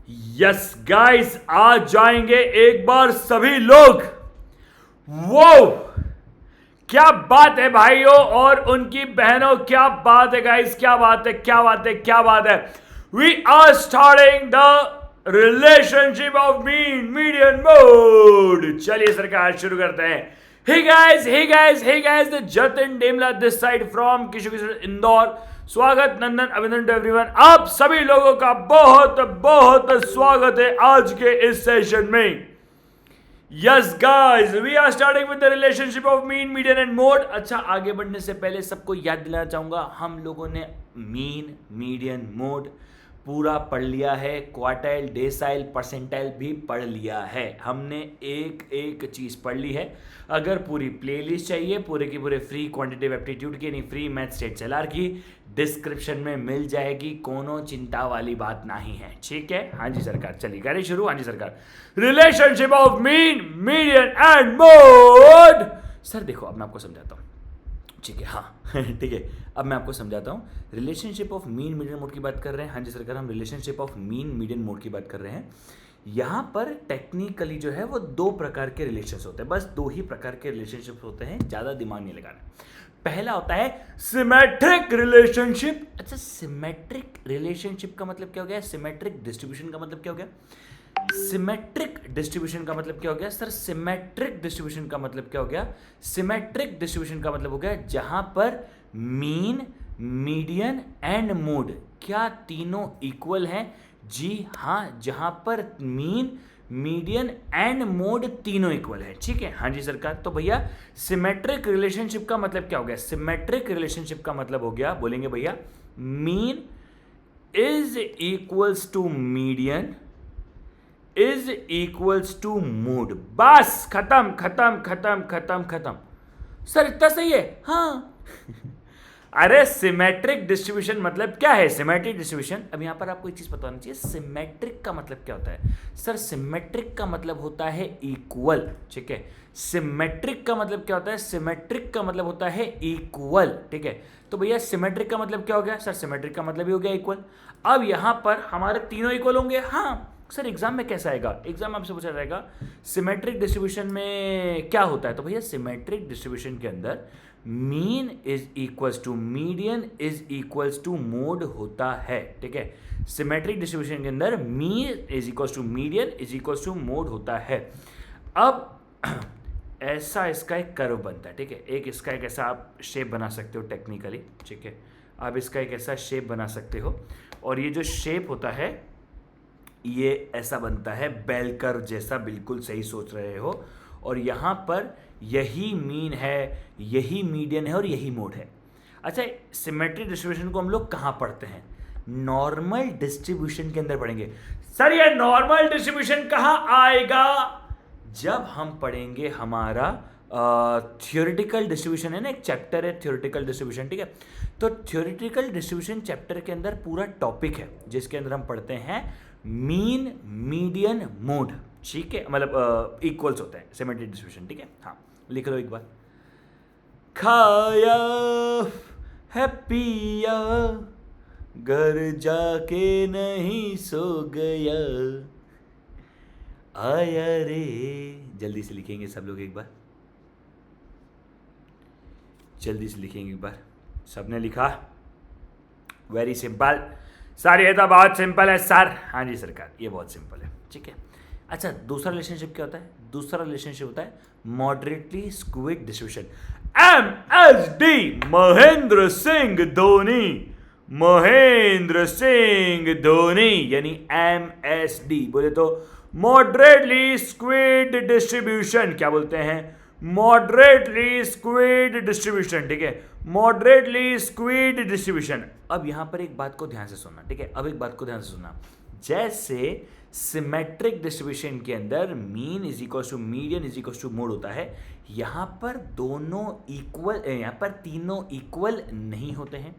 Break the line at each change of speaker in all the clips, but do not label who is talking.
Yes guys, आज जाएंगे एक बार सभी लोग। वो क्या बात है भाइयों और उनकी बहनों, क्या बात है गाइस, क्या बात है, क्या बात है, क्या बात है। We are starting the relationship of mean median mode. चलिए सरकार शुरू करते हैं। Hey guys, hey guys, hey guys, the Jatin Demla this side from Kishore Indore. स्वागत, नंदन, अभिनंदन टू एवरीवन। आप सभी लोगों का बहुत बहुत स्वागत है आज के इस सेशन में। Yes guys, we are starting with the relationship of mean, median and mode. अच्छा, आगे बढ़ने से पहले सबको याद दिलाना चाहूंगा, हम लोगों ने मीन, मीडियन, मोड पूरा पढ़ लिया है। क्वार्टाइल, डेसाइल, परसेंटाइल भी पढ़ लिया है। हमने एक एक चीज पढ़ ली है। अगर पूरी प्लेलिस्ट चाहिए पूरे की पूरे फ्री क्वांटिटेटिव एप्टीट्यूड की, नहीं फ्री मैथ स्टेट एलआर की, डिस्क्रिप्शन में मिल जाएगी। कोनो चिंता वाली बात नहीं है, ठीक है। हाँ जी सरकार, चलिए करें शुरू। हाँ जी सरकार, relationship of mean, median and mode. Sir देखो, अब मैं आपको समझाता हूँ, ठीक है। हाँ ठीक है, अब मैं आपको समझाता हूँ। Relationship of mean median mode की बात कर रहे हैं। हाँ जी सरकार, हम relationship of mean median mode की बात कर रहे हैं। यहाँ पर टेक्निकली जो है वो दो प्रकार के रिलेशनशिप होते हैं, बस दो ही प्रकार के रिलेशनशिप होते हैं, ज़्यादा दिमाग नहीं लगाना। पहला होता है सिमेट्रिक रिलेशनशिप। अच्छा, सिमेट्रिक रिलेशनशिप का मतलब क्या हो गया? सिमेट्रिक डिस्ट्रीब्यूशन का मतलब क्या हो गया? सिमेट्रिक डिस्ट्रीब्यूशन का मतलब क्या हो गया सर? सिमेट्रिक डिस्ट्रीब्यूशन का मतलब क्या हो गया? सिमेट्रिक डिस्ट्रीब्यूशन का मतलब हो गया जहां पर मीन, मीडियन एंड मोड क्या तीनों इक्वल हैं। जी हाँ, जहां पर मीन, मीडियन एंड मोड तीनों इक्वल है, ठीक है। हाँ जी सरकार, तो भैया सिमेट्रिक रिलेशनशिप का मतलब क्या हो गया? सिमेट्रिक रिलेशनशिप का मतलब हो गया, बोलेंगे भैया, mean is equals to median is equals to mode. बस खत्म खत्म खत्म खत्म खत्म। सर इतना सही है? हाँ अरे सिमेट्रिक डिस्ट्रीब्यूशन मतलब क्या है? सिमेट्रिक डिस्ट्रीब्यूशन, अब यहां पर आपको एक चीज पता होनी चाहिए, सिमेट्रिक का मतलब क्या होता है? सर सिमेट्रिक का मतलब होता है इक्वल, ठीक है। सिमेट्रिक का मतलब क्या होता है? सिमेट्रिक का मतलब होता है इक्वल, ठीक है। तो भैया सिमेट्रिक का मतलब क्या हो गया? सर सिमेट्रिक का मतलब ही हो गया इक्वल। अब यहां पर हमारे तीनों इक्वल होंगे। हाँ सर, एग्जाम में कैसा आएगा? एग्जाम में आपसे पूछा जाएगा सिमेट्रिक डिस्ट्रीब्यूशन में क्या होता है। तो भैया सिमेट्रिक डिस्ट्रीब्यूशन के अंदर mean is equals to median is equals to mode होता है, ठीक है। सिमेट्रिक डिस्ट्रीब्यूशन के अंदर mean is equals to median is equals to mode होता है। अब ऐसा इसका एक कर्व बनता है, ठीक है। एक इसका एक ऐसा आप शेप बना सकते हो टेक्निकली, ठीक है। आप इसका एक ऐसा शेप बना सकते हो और ये जो शेप होता है ये ऐसा बनता है बेल कर्व जैसा, बिल्कुल सही सोच रहे हो। और यहाँ पर यही मीन है, यही मीडियन है और यही मोड है। अच्छा, सिमेट्रिक डिस्ट्रीब्यूशन को हम लोग कहाँ पढ़ते हैं? नॉर्मल डिस्ट्रीब्यूशन के अंदर पढ़ेंगे। सर ये नॉर्मल डिस्ट्रीब्यूशन कहाँ आएगा? जब हम पढ़ेंगे हमारा थ्योरेटिकल डिस्ट्रीब्यूशन है ना, एक चैप्टर है थ्योरेटिकल डिस्ट्रीब्यूशन, ठीक है। तो थ्योरेटिकल डिस्ट्रीब्यूशन चैप्टर के अंदर पूरा टॉपिक है जिसके अंदर हम पढ़ते हैं मीन, मीडियन, मोड, ठीक है। मतलब इक्वल्स होते हैं सिमेट्रिक डिस्ट्रीब्यूशन, ठीक है। हाँ लिख लो एक बार। खाया है पिया, घर जाके नहीं सो गया, आया रे। जल्दी से लिखेंगे सब लोग एक बार, जल्दी से लिखेंगे एक बार। सबने लिखा? वेरी सिंपल सर, ये तो बहुत सिंपल है सर। हाँ जी सरकार, ये बहुत सिंपल है, ठीक है। अच्छा, दूसरा रिलेशनशिप क्या होता है? दूसरा रिलेशनशिप होता है moderately squid distribution. MSD, Mahendra Singh Dhoni, Mahendra Singh Dhoni, यानी MSD बोले तो मॉडरेटली स्क्विड डिस्ट्रीब्यूशन। क्या बोलते हैं? मॉडरेटली स्क्विड डिस्ट्रीब्यूशन, ठीक है। Moderately squid distribution. अब यहां पर एक बात को ध्यान से सुनना, ठीक है। अब एक बात को ध्यान से सुनना, जैसे सिमेट्रिक डिस्ट्रीब्यूशन के अंदर mean is equal to median is equal to mode होता है, यहां पर दोनों इक्वल, यहां पर तीनों इक्वल नहीं होते हैं।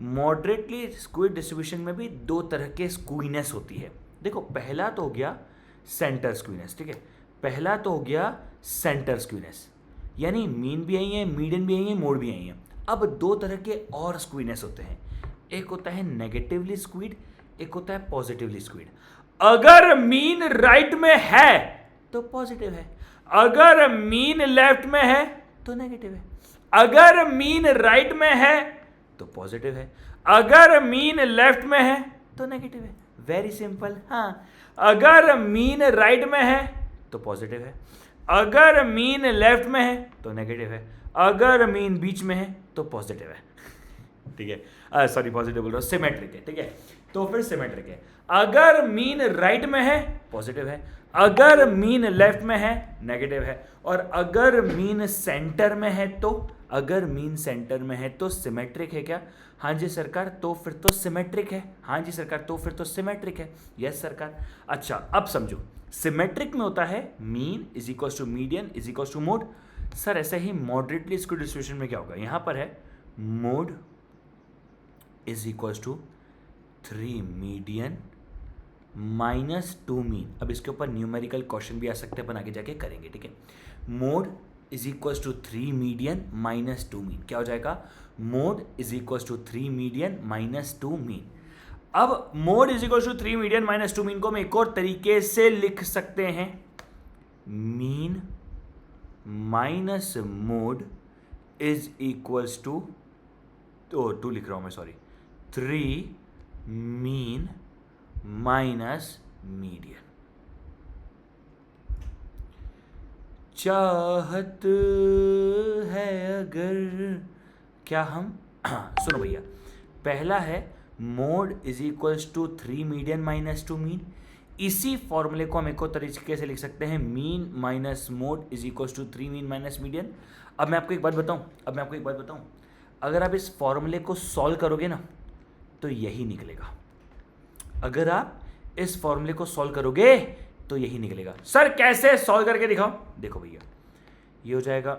मॉडरेटली स्क्विड डिस्ट्रीब्यूशन में भी दो तरह के स्क्वीनेस होती है। देखो, पहला तो हो गया सेंटर स्क्वीनेस, ठीक है। पहला तो हो गया सेंटर स्क्वीनेस, यानी मीन भी आई है, मीडियन भी आई है, मोड भी आई है। अब दो तरह के और स्क्वीनेस होते हैं, एक होता है नेगेटिवली स्क्वीड, एक होता है पॉजिटिवली स्क्वीड। अगर मीन राइट में है तो पॉजिटिव है, अगर मीन लेफ्ट में है तो नेगेटिव है, अगर मीन राइट में है तो पॉजिटिव है, अगर मीन लेफ्ट में है तो नेगेटिव है। Very simple. हाँ, अगर मीन राइट में है तो पॉजिटिव है, अगर मीन लेफ्ट में है तो नेगेटिव है, अगर मीन बीच में है तो पॉजिटिव है। ठीक है, सॉरी पॉजिटिव बोल रहा हूं, सिमेट्रिक है। ठीक है, तो फिर सिमेट्रिक है। अगर मीन राइट में है पॉजिटिव है, अगर मीन लेफ्ट में है नेगेटिव है, और अगर मीन सेंटर में है तो, अगर मीन सेंटर में है तो सिमेट्रिक है क्या? हाँ जी सरकार, तो फिर तो सिमेट्रिक है। हाँ जी सरकार, तो फिर तो सिमेट्रिक है। यस सरकार। अच्छा, अब समझो, सिमेट्रिक में होता है mean is equal to median is equal to mode. Sir ऐसे ही मॉडरेटली स्क्यू डिस्ट्रीब्यूशन में क्या होगा? यहां पर है mode is equal to 3 median minus 2 mean. अब इसके ऊपर न्यूमेरिकल क्वेश्चन भी आ सकते हैं, अपन आगे जाके करेंगे। ठीक है, mode is equal to 3 median minus 2 mean. क्या हो जाएगा? Mode is equal to 3 median minus 2 mean. अब mode is equal to 3 median minus 2 mean को हम एक और तरीके से लिख सकते हैं, mean minus mode is equals to, तो 2 लिख रहा हूं मैं, सॉरी, 3 मीन माइनस मीडियन। चाहत है अगर, क्या हम सुनो भैया, पहला है mode is equals to 3 median minus 2 mean. इसी फॉर्मूले को हम एक और तरीके से लिख सकते हैं, mean minus mode is equals to 3 mean minus median. अब मैं आपको एक बात बताऊं, अगर आप इस फॉर्मूले को सॉल्व करोगे ना तो यही निकलेगा। अगर आप इस फॉर्मूले को सॉल्व करोगे तो यही निकलेगा। सर कैसे सॉल्व करके दिखाओ? देखो भैया, ये हो जाएगा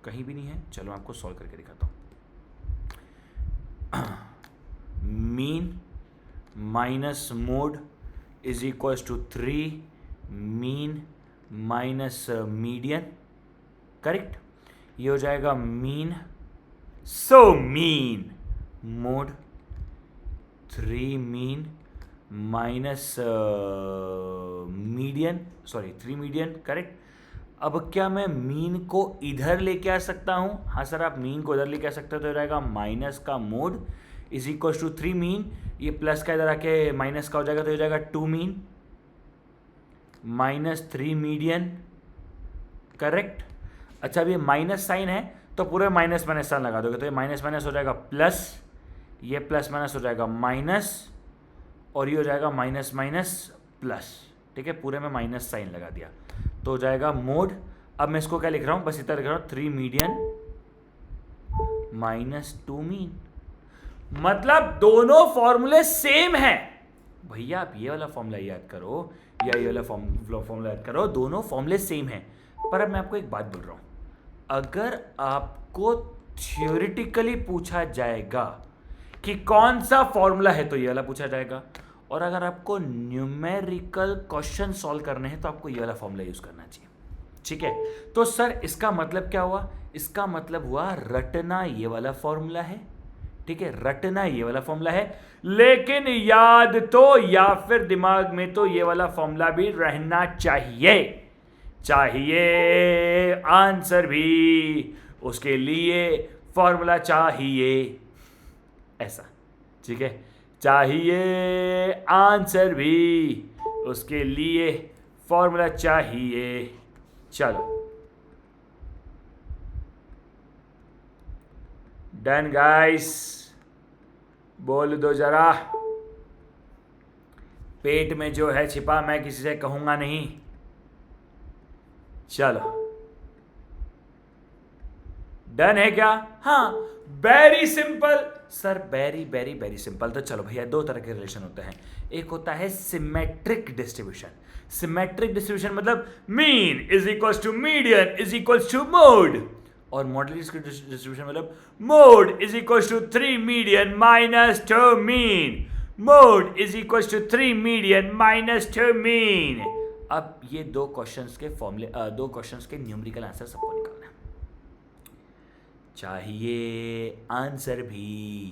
कहीं भी नहीं है, चलो आपको सॉल्व करके दिखाता हूं। Mean minus mode is equal to 3 mean minus median, correct. ये हो जाएगा mean, so mean mode 3 mean minus median, sorry 3 median, correct. अब क्या मैं मीन को इधर लेके आ सकता हूं? हाँ सर, आप मीन को इधर लेके आ सकते हो, तो हो जाएगा माइनस का mode is equal to 3 mean, ये प्लस का इधर आके माइनस का हो जाएगा, तो हो जाएगा 2 मीन माइनस 3 मीडियन, करेक्ट। अच्छा, अब ये माइनस साइन है तो पूरे माइनस माइनस साइन लगा दोगे, तो ये माइनस माइनस हो जाएगा प्लस, ये प्लस माइनस हो जाएगा माइनस, और ये हो जाएगा माइनस माइनस प्लस। ठीक है, पूरे में माइनस साइन लगा दिया, तो हो जाएगा मोड। अब मैं इसको क्या लिख रहा हूं? बस इतना लिख रहा हूं, 3 मीडियन माइनस 2 मीन। मतलब दोनों फॉर्मूले सेम है भैया। आप ये वाला फॉर्मूला याद करो या ये वाला फॉर्मूला याद करो, दोनों फॉर्मूले सेम है। पर अब मैं आपको एक बात बोल रहा हूं, अगर आपको थियोरिटिकली पूछा जाएगा कि कौन सा फॉर्मूला है तो ये वाला पूछा जाएगा, और अगर आपको न्यूमेरिकल क्वेश्चन सॉल्व करने हैं तो आपको ये वाला फॉर्मूला यूज करना चाहिए। ठीक है, तो सर इसका मतलब क्या हुआ? इसका मतलब हुआ रटना ये वाला फॉर्मूला है। ठीक है, रटना ये वाला फॉर्मूला है, लेकिन याद तो या फिर दिमाग में तो ये वाला फॉर्मूला भी रहना चाहिए। आंसर भी, उसके लिए फॉर्मूला चाहिए, ऐसा। ठीक है, चाहिए आंसर भी, उसके लिए फॉर्मूला चाहिए। चलो डन गाइस, बोल दो जरा, पेट में जो है छिपा मैं किसी से कहूंगा नहीं। चलो डन है क्या? हाँ, very simple sir, very very very simple. तो चलो भैया, दो तरह के रिलेशन होते हैं, एक होता है सिमेट्रिक डिस्ट्रीब्यूशन। सिमेट्रिक डिस्ट्रीब्यूशन मतलब mean is equal to median is equal to mode, और मॉडरेट डिस्ट्रीब्यूशन मतलब mode is equal to 3 median minus 2 mean, mode is equal to 3 median minus 2 mean. अब ये दो क्वेश्चंस के फॉर्मूले, दो क्वेश्चंस के न्यूमेरिकल आंसर सबको निकालना है। चाहिए आंसर भी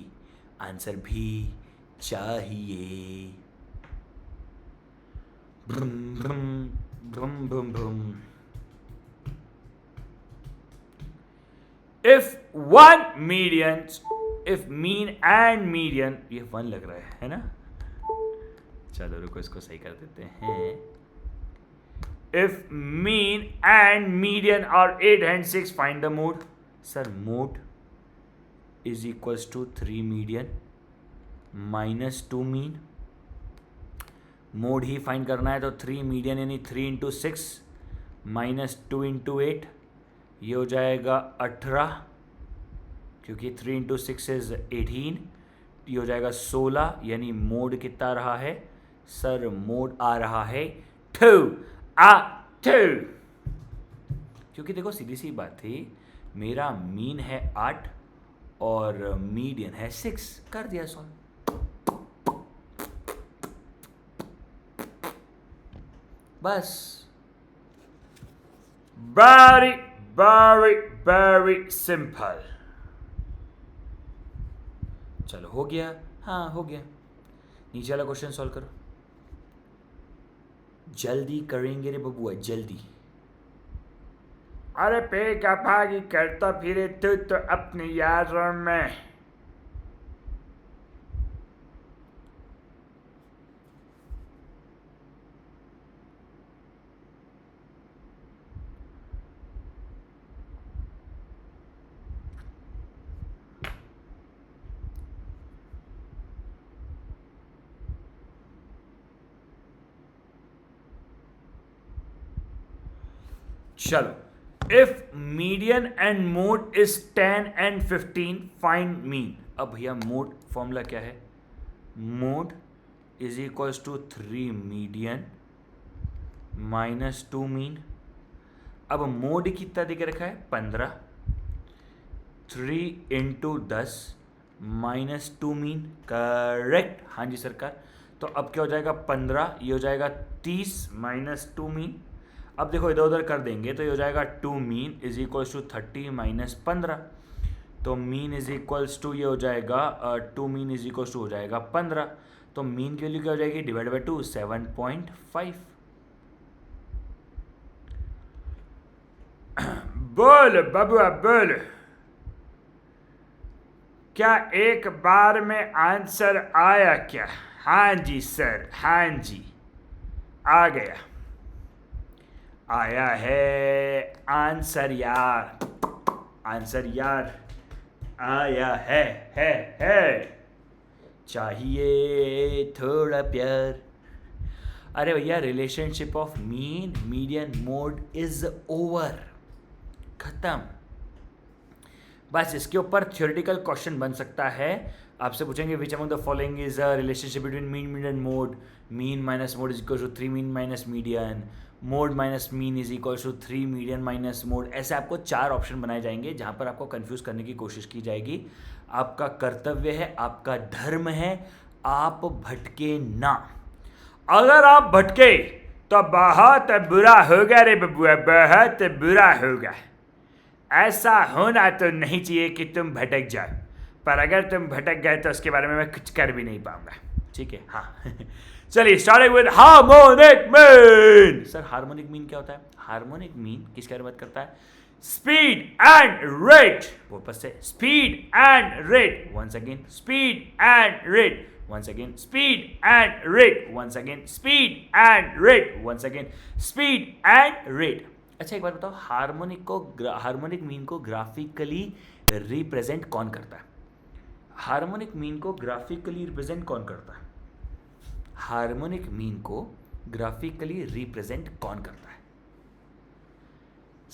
चाहिए। If one median, if mean and median, ये वन लग रहा है ना, चलो रुको इसको सही कर देते हैं। If mean and median are 8 and 6, find the mode. Sir mode is equals to 3 median minus 2 mean. Mode ही फाइंड करना है तो 3 मीडियन यानी 3 इंटू 6 माइनस 2 इंटू 8, ये हो जाएगा 18, क्योंकि 3 इंटू 6 इज 18, ये हो जाएगा 16, यानी मोड कितना रहा है सर? मोड आ रहा है 2, क्योंकि देखो सीधी सी बात थी, मेरा मीन है 8 और मीडियन है 6, कर दिया सॉल्व। बस वेरी वेरी वेरी सिंपल। चलो हो गया, हाँ हो गया। नीचे वाला क्वेश्चन सॉल्व करो, जल्दी करेंगे रे बबुआ जल्दी। अरे पे का भागी करता फिरे तो अपने यारों में। चलो, if median and mode is 10 and 15, find mean. अब भैया मोड फॉर्मूला क्या है? Mode is equals to 3 median minus 2 mean. अब मोड कितना दे के रखा है? 15, 3 इंटू 10 माइनस 2 मीन, करेक्ट। हाँ जी सरकार। तो अब क्या हो जाएगा? 15, ये हो जाएगा 30 माइनस 2 मीन। अब देखो इधर उधर कर देंगे तो ये हो जाएगा 2 mean is equals to 30 minus 15। तो मीन इज इक्वल्स टू ये हो जाएगा 2 मीन इज इक्वल्स टू हो जाएगा 15। तो मीन की वैल्यू क्या हो जाएगी? Divide by 2, 7.5। बोल बबुआ बोल, क्या एक बार में आंसर आया क्या? हाँ जी सर, हाँ जी आ गया, आया है आंसर यार, आंसर यार आया है। चाहिए थोड़ा प्यार। अरे भैया, relationship of mean median mode is over, खत्म। बस इसके ऊपर थ्योरेटिकल क्वेश्चन बन सकता है। आपसे पूछेंगे which among the following is a relationship between mean median mode, mean minus mode is equal to 3 mean minus median, mode minus mean is equal to 3 median minus mode. ऐसे आपको 4 option बनाए जाएंगे जहां पर आपको कंफ्यूज करने की कोशिश की जाएगी। आपका कर्तव्य है, आपका धर्म है, आप भटके ना। अगर आप भटके तो बहुत बुरा होगा रे बबुआ, बहुत बुरा होगा। ऐसा होना तो नहीं चाहिए कि तुम भटक जाओ, पर अगर तुम भटक गए तो उसके बारे में मैं कुछ कर भी नहीं पाऊंगा, ठीक है? हाँ चलिए, starting with harmonic mean. Sir harmonic mean क्या होता है? हार्मोनिक मीन किसके बारे में बात करता है? Speed and rate. वापस से, speed and rate, once again, speed and rate, once again, speed and rate, once again, speed and rate, once again, speed and rate। अच्छा एक बात बताओ, हार्मोनिक मीन को ग्राफिकली रिप्रेजेंट कौन करता है? हार्मोनिक मीन को ग्राफिकली रिप्रेजेंट कौन करता है? हार्मोनिक मीन को ग्राफिकली रिप्रेजेंट कौन करता है?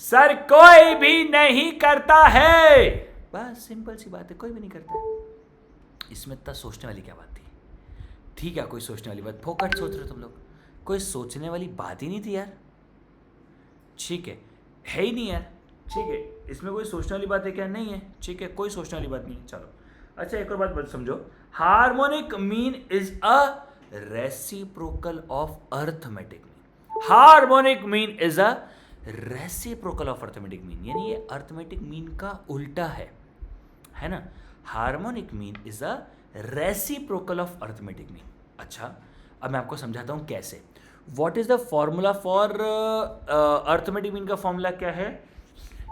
सर कोई भी नहीं करता है। बस सिंपल सी बात है, कोई भी नहीं करता है। इसमें इतना सोचने वाली क्या बात थी? ठीक है, कोई सोचने वाली बात, फोकट सोच रहे तुम लोग, कोई सोचने वाली बात ही नहीं थी यार। ठीक है ही नहीं यार, ठीक है, इसमें कोई सोचने वाली बात है क्या? नहीं है, ठीक है, कोई सोचने वाली बात नहीं। चलो अच्छा, एक और बात समझो, harmonic mean is a reciprocal of arithmetic mean. Harmonic mean is a reciprocal of arithmetic mean, यानी ये अर्थमेटिक मीन का उल्टा है ना? Harmonic mean is a reciprocal of arithmetic mean. अच्छा, अब मैं आपको समझाता हूं कैसे। What is the formula for arithmetic mean का फॉर्मूला क्या है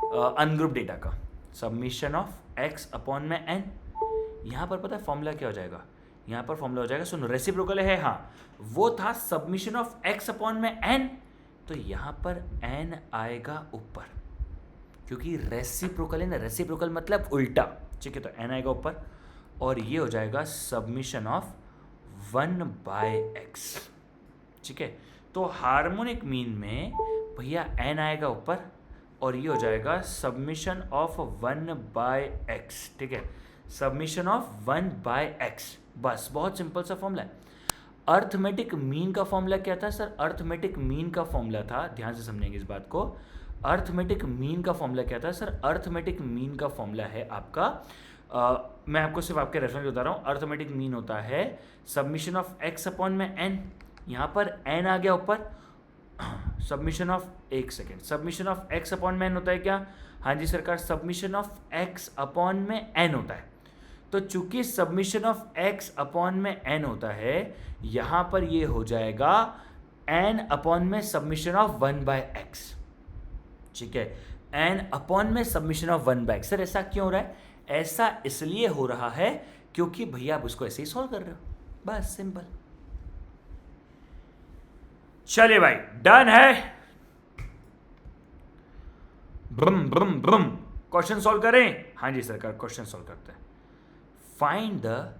अनग्रुप डेटा का? सबमिशन ऑफ एक्स अपॉन में एन। यहां पर पता है फॉर्मूला क्या हो जाएगा? यहां पर फॉर्मूला हो जाएगा, सुनो, रेसिप्रोकल है, हाँ, वो था सबमिशन ऑफ एक्स अपॉन में एन, तो यहां पर एन आएगा ऊपर, क्योंकि रेसिप्रोकल है ना, रेसिप्रोकल मतलब उल्टा, ठीक है, तो एन आएगा ऊपर और ये हो जाएगा सबमिशन ऑफ 1/x, ठीक है। तो हार्मोनिक मीन में भैया एन आएगा ऊपर और ये हो जाएगा सबमिशन ऑफ 1/x, ठीक है, सबमिशन ऑफ 1/x, बस, बहुत सिंपल सा फॉर्मूला है। अर्थमेटिक मीन का फॉर्मूला क्या था सर? अर्थमेटिक मीन का फॉर्मूला था, ध्यान से समझेंगे इस बात को, अर्थमेटिक मीन का फॉर्मूला क्या था सर? अर्थमेटिक मीन का फॉर्मूला है आपका, मैं आपको सिर्फ आपके रेफरेंस बता रहा हूँ, अर्थमेटिक मीन होता है सबमिशन ऑफ एक्स अपॉन में एन, यहाँ पर एन आ गया ऊपर, सबमिशन ऑफ, एक second, submission of x upon में एन होता है क्या? हाँ जी सरकार, सबमिशन ऑफ एक्स अपॉन में एन होता है। तो चूंकि सबमिशन ऑफ एक्स अपॉन में एन होता है, यहां पर ये हो जाएगा एन अपॉन में सबमिशन ऑफ 1/x, ठीक है, एन अपॉन में सबमिशन ऑफ 1/x। सर ऐसा क्यों हो रहा है? ऐसा इसलिए हो रहा है क्योंकि भैया आप उसको ऐसे ही सॉल्व कर रहे हो, बस सिंपल। चलिए भाई, डन है, ब्रम ब्रम ब्रम, क्वेश्चन सॉल्व करें? हाँ जी सरकार, क्वेश्चन सॉल्व करते हैं। Find the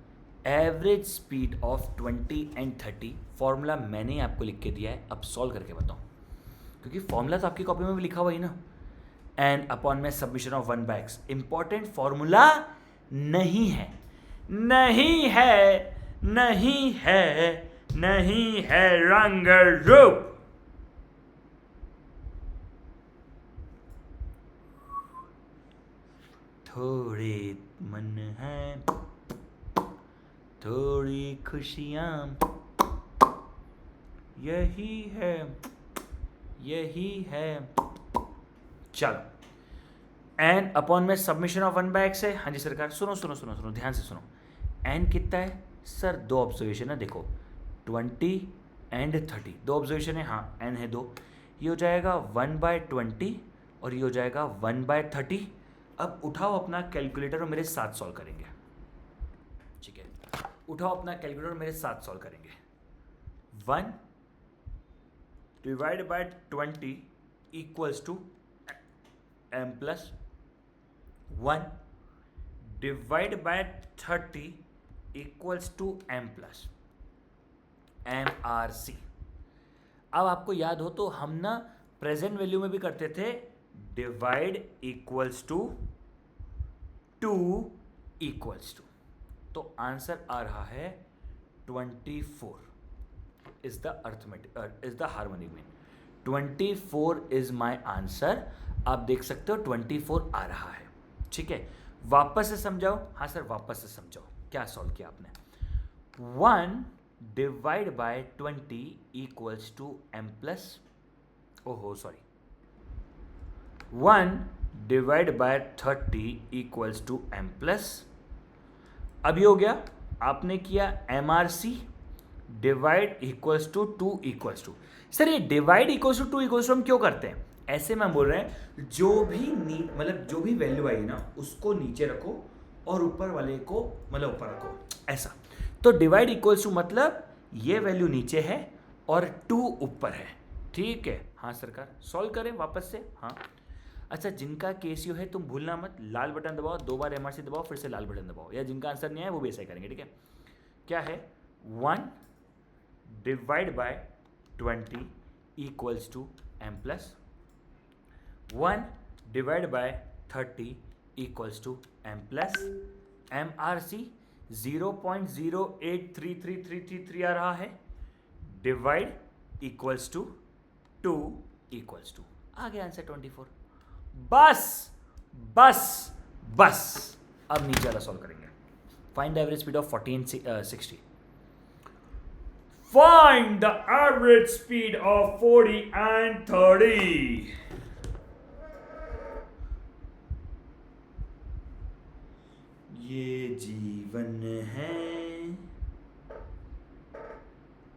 average speed of 20 and 30, formula मैंने आपको लिख के दिया है, अब सॉल्व करके बताओ, क्योंकि फॉर्मूला तो आपकी कॉपी में भी लिखा हुआ ही ना, एन अपॉन में summation of 1/x, important formula नहीं है, नहीं है, नहीं है, नहीं है रंग रूप। थोड़े मन है, थोड़ी खुशियां, यही है, यही है। चलो, एन अपॉन में सबमिशन ऑफ 1/x है, हाँ जी सरकार, सुनो सुनो सुनो सुनो, ध्यान से सुनो, एन कितना है सर? 2 ऑब्जर्वेशन है, देखो 20 एंड 30, 2 ऑब्जर्वेशन है, हाँ, एन है 2, ये हो जाएगा 1/20 और ये हो जाएगा 1/30। अब उठाओ अपना कैलकुलेटर और मेरे साथ सॉल्व करेंगे, ठीक है, उठाओ अपना कैलकुलेटर और मेरे साथ सॉल्व करेंगे। 1 divide by 20 equals to m plus 1 divide by 30 equals to m plus MRC। अब आपको याद हो तो हम ना प्रेजेंट वैल्यू में भी करते थे, divide equals to 2 equals to, तो आंसर आ रहा है 24 is the arithmetic is the harmonic mean, 24 is my answer. आप देख सकते हो 24 आ रहा है, ठीक है। वापस से समझाओ, हाँ सर वापस से समझाओ, क्या सॉल्व किया आपने? 1 divide by 20 equals to m plus, ओहो sorry, 1 divide by 30 equals to m plus, अभी हो गया, आपने किया MRC, divide equals to 2 equals to. Sir ये divide equals to 2 equals to हम क्यों करते हैं? ऐसे में बोल रहे हैं जो भी मतलब जो भी वैल्यू आई ना उसको नीचे रखो और ऊपर वाले को मतलब ऊपर रखो, ऐसा। तो डिवाइड इक्वल्स टू मतलब ये वैल्यू नीचे है और 2 ऊपर है, ठीक है। हाँ सरकार, सॉल्व करें वापस से, हाँ। अच्छा, जिनका केसीओ है तुम भूलना मत, लाल बटन दबाओ, 2 बार MRC दबाओ, फिर से लाल बटन दबाओ, या जिनका आंसर नहीं आया वो भी ऐसा ही करेंगे, ठीक है। क्या है? 1 divide by 20 equals to m plus 1 divide by 30 equals to m plus MRC 0.0833333 आ रहा है, divide equals to 2 equals to, आ गया आंसर 24। बस बस बस, अब नीचे वाला सॉल्व करेंगे। Find the average speed of 40 and 60। Find the average speed of 40 and 30। ये जीवन है,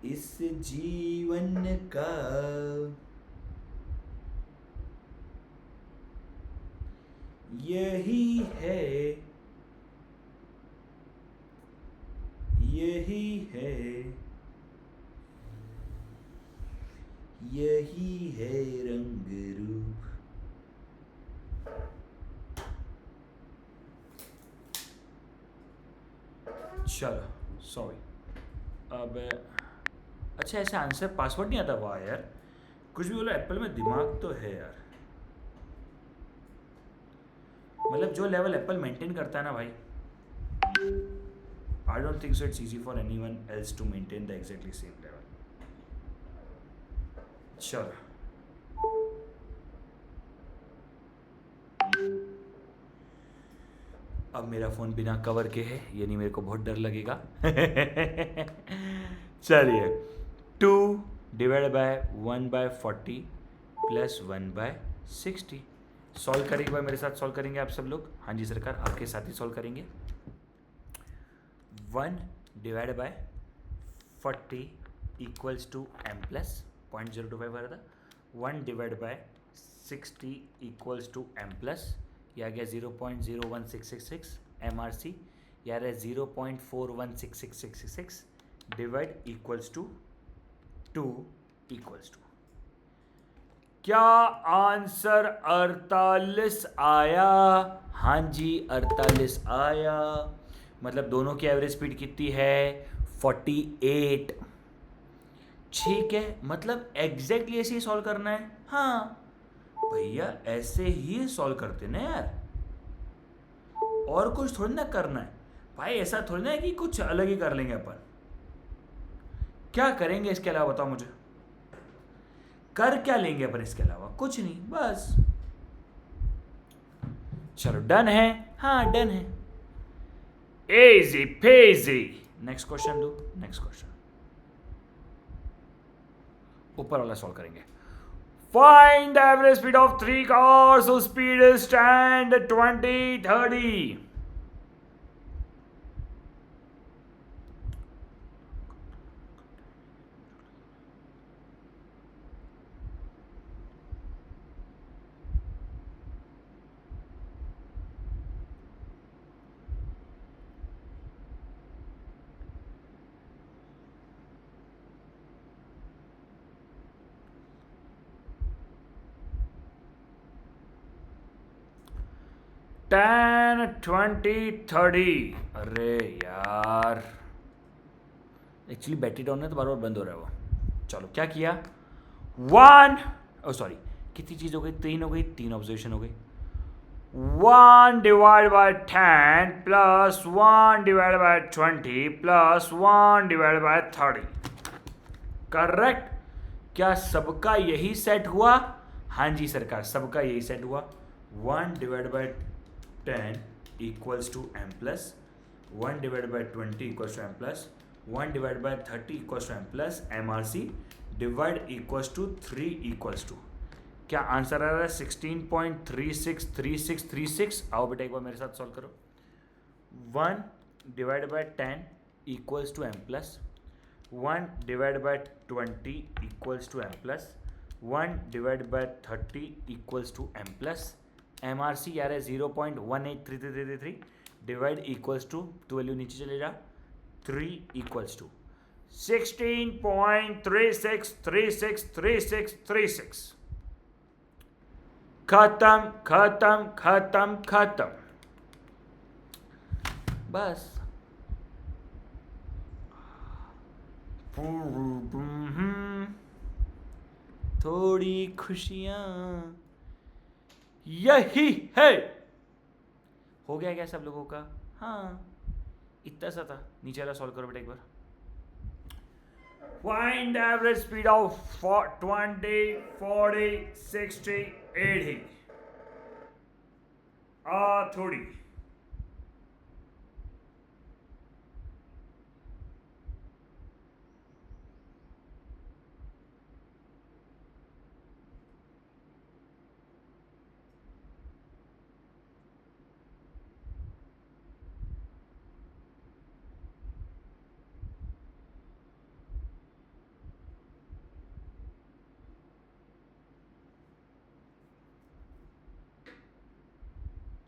इस जीवन का यही है, यही है, यही है रंग रूप। चलो सॉरी। अब अच्छा ऐसे आंसर पासवर्ड नहीं आता। वाह यार, कुछ भी बोलो, एप्पल में दिमाग तो है यार। मतलब जो लेवल एप्पल मेंटेन करता है ना भाई, I don't think so it's easy for anyone else to maintain the exactly same level. चलो अब मेरा फ़ोन बिना कवर के है, ये नहीं मेरे को बहुत डर लगेगा। चलिए, 2/1/40 प्लस 1/60 सॉल्व करेंगे भाई, मेरे साथ सॉल्व करेंगे आप सब लोग। हाँ जी सरकार, आपके साथ ही सॉल्व करेंगे। 1/40 इक्वल्स टू m प्लस 0.025 आ रहा था। 1/60 इक्वल्स टू m प्लस, ये आ गया 0.01666 MRC, ये आ रहा है 0.416666 divide equals to 2 equals to, क्या आंसर 48 आया? हाँ जी 48 आया। मतलब दोनों की एवरेज स्पीड कितनी है? 48। ठीक है, मतलब एग्जैक्टली ऐसे ही सॉल्व करना है। हाँ भैया ऐसे ही सॉल्व करते ना यार, और कुछ थोड़ी ना करना है भाई। ऐसा थोड़ी ना है कि कुछ अलग ही कर लेंगे अपन। क्या करेंगे इसके अलावा बताओ मुझे, कर क्या लेंगे अपन इसके अलावा? कुछ नहीं, बस। चलो डन है, हाँ डन है, इजी पेजी। नेक्स्ट क्वेश्चन दो, नेक्स्ट क्वेश्चन ऊपर वाला सॉल्व करेंगे। Find the average speed of 3 cars whose speed is 10, 20, 30. 10, 20, 30। अरे यार एक्चुअली बैटरी डाउन है तो बार बार बंद हो रहा है वो। चलो क्या किया, 1 सॉरी कितनी चीज़ हो गई? 3 हो गई, 3 ऑब्जर्वेशन हो गई। 1/10 प्लस 1/20 प्लस 1/30 करेक्ट। क्या सबका यही सेट हुआ? हाँ जी सरकार, सबका यही सेट हुआ। 1/10 equals to m plus, 1/20 equals to m plus, 1/30 equals to m plus MRC divide equals to 3 equals to, क्या आंसर आ रहा है? 16.363636। आओ बेटा एक बार मेरे साथ सॉल्व करो। 1/10 equals to m plus, 1/20 equals to m plus, 1/30 equals to m plus, MRC यार है 0.183333 डिवाइड इक्वल्स टू, तो वैल्यू नीचे चले जा, 3 इक्वल्स टू 16.36363636। खत्म खत्म खत्म खत्म, बस। थोड़ी खुशियां यही है। हो गया क्या सब लोगों का? हाँ इतना सा था। नीचे वाला सॉल्व करो बेटा एक बार। Find average speed of 20, 40, 60, 80। थोड़ी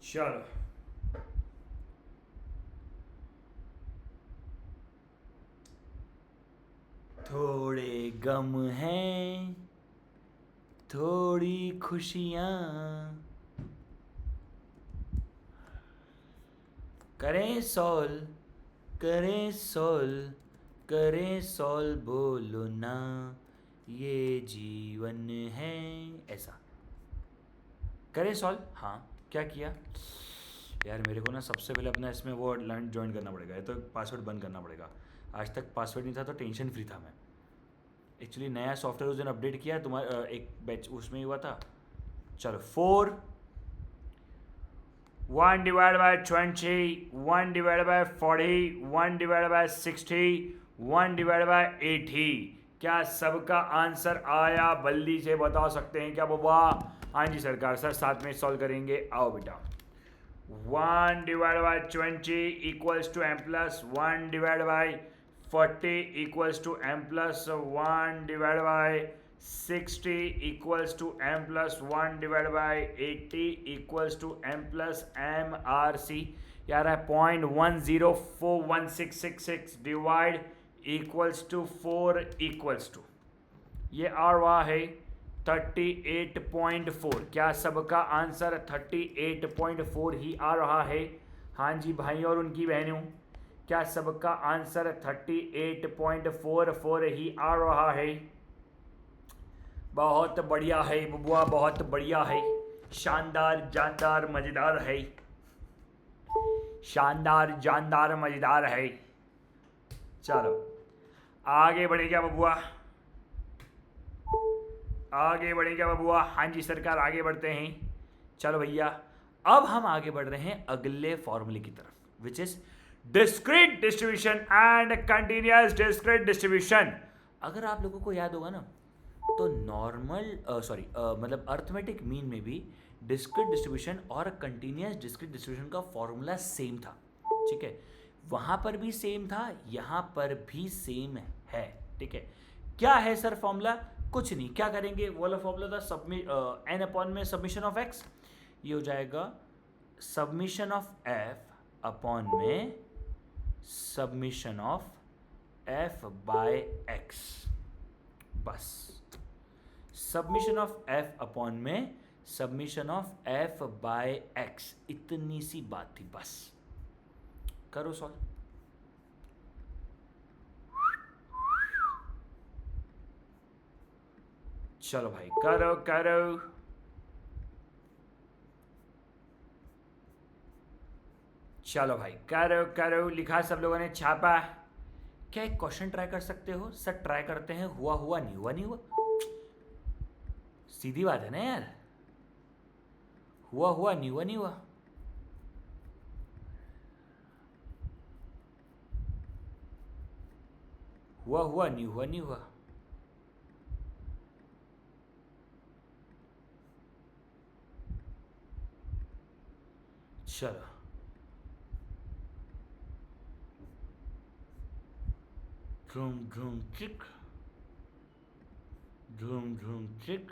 चलो थोड़े गम हैं थोड़ी खुशियाँ करें सॉल्व करें सॉल्व बोलो ना ये जीवन है ऐसा करें सॉल्व। हाँ क्या किया यार मेरे को ना सबसे पहले अपना इसमें वो लर्न ज्वाइन करना पड़ेगा ये तो पासवर्ड बंद करना पड़ेगा। आज तक पासवर्ड नहीं था तो टेंशन फ्री था मैं। एक्चुअली नया सॉफ्टवेयर उस दिन अपडेट किया तुम्हारा एक बैच उसमें ही हुआ था। चलो 4 1 divided by 20 1 divided by 40 1 divided by 60 1 divided by 80 क्या सबका आंसर आया बल्दी से बता सकते हैं क्या बाबा। हाँ जी सरकार सर साथ में सॉल्व करेंगे आओ बेटा। 1 divided by 20 equals to m plus 1 divided by 40 equals to m plus 1 divided by 60 equals to m plus 1 divided by 80 equals to m plus mrc यार है 0.104166 divide equals to 4 equals to ये आ रहा है 38.4। क्या सबका आंसर 38.4 ही आ रहा है। हाँ जी भाई और उनकी बहनों क्या सबका आंसर 38.44 ही आ रहा है। बहुत बढ़िया है बबुआ बहुत बढ़िया है शानदार जानदार मज़ेदार है शानदार जानदार मज़ेदार है। चलो आगे बढ़े क्या बबुआ आगे बढ़े क्या बबुआ। हाँ जी सरकार आगे बढ़ते हैं। चलो भैया अब हम आगे बढ़ रहे हैं अगले फॉर्मूले की तरफ which is discrete distribution and continuous discrete distribution. अगर आप लोगों को याद होगा ना तो नॉर्मल मतलब अर्थमेटिक मीन में भी डिस्क्रीट डिस्ट्रीब्यूशन और कंटिन्यूअस डिस्क्रीट डिस्ट्रीब्यूशन का फॉर्मूला सेम था। ठीक है वहां पर भी सेम था यहाँ पर भी सेम है। ठीक है क्या है सर फॉर्मूला कुछ नहीं क्या करेंगे वो वाला फॉर्मूला था एन अपॉन में सबमिशन ऑफ एक्स ये हो जाएगा सबमिशन ऑफ एफ अपॉन में summation of f by x बस सबमिशन ऑफ एफ अपॉन में summation of f by x इतनी सी बात थी बस। करो सॉल्व। चलो भाई करो करो चलो भाई करो करो लिखा सब लोगों ने छापा। क्या एक क्वेश्चन ट्राई कर सकते हो सर ट्राई करते हैं हुआ हुआ नहीं हुआ नहीं हुआ सीधी बात है ना यार हुआ हुआ नहीं हुआ नहीं हुआ। हुआ हुआ नहीं हुआ नहीं हुआ। चलो धूम धूम चिक धूम धूम चिक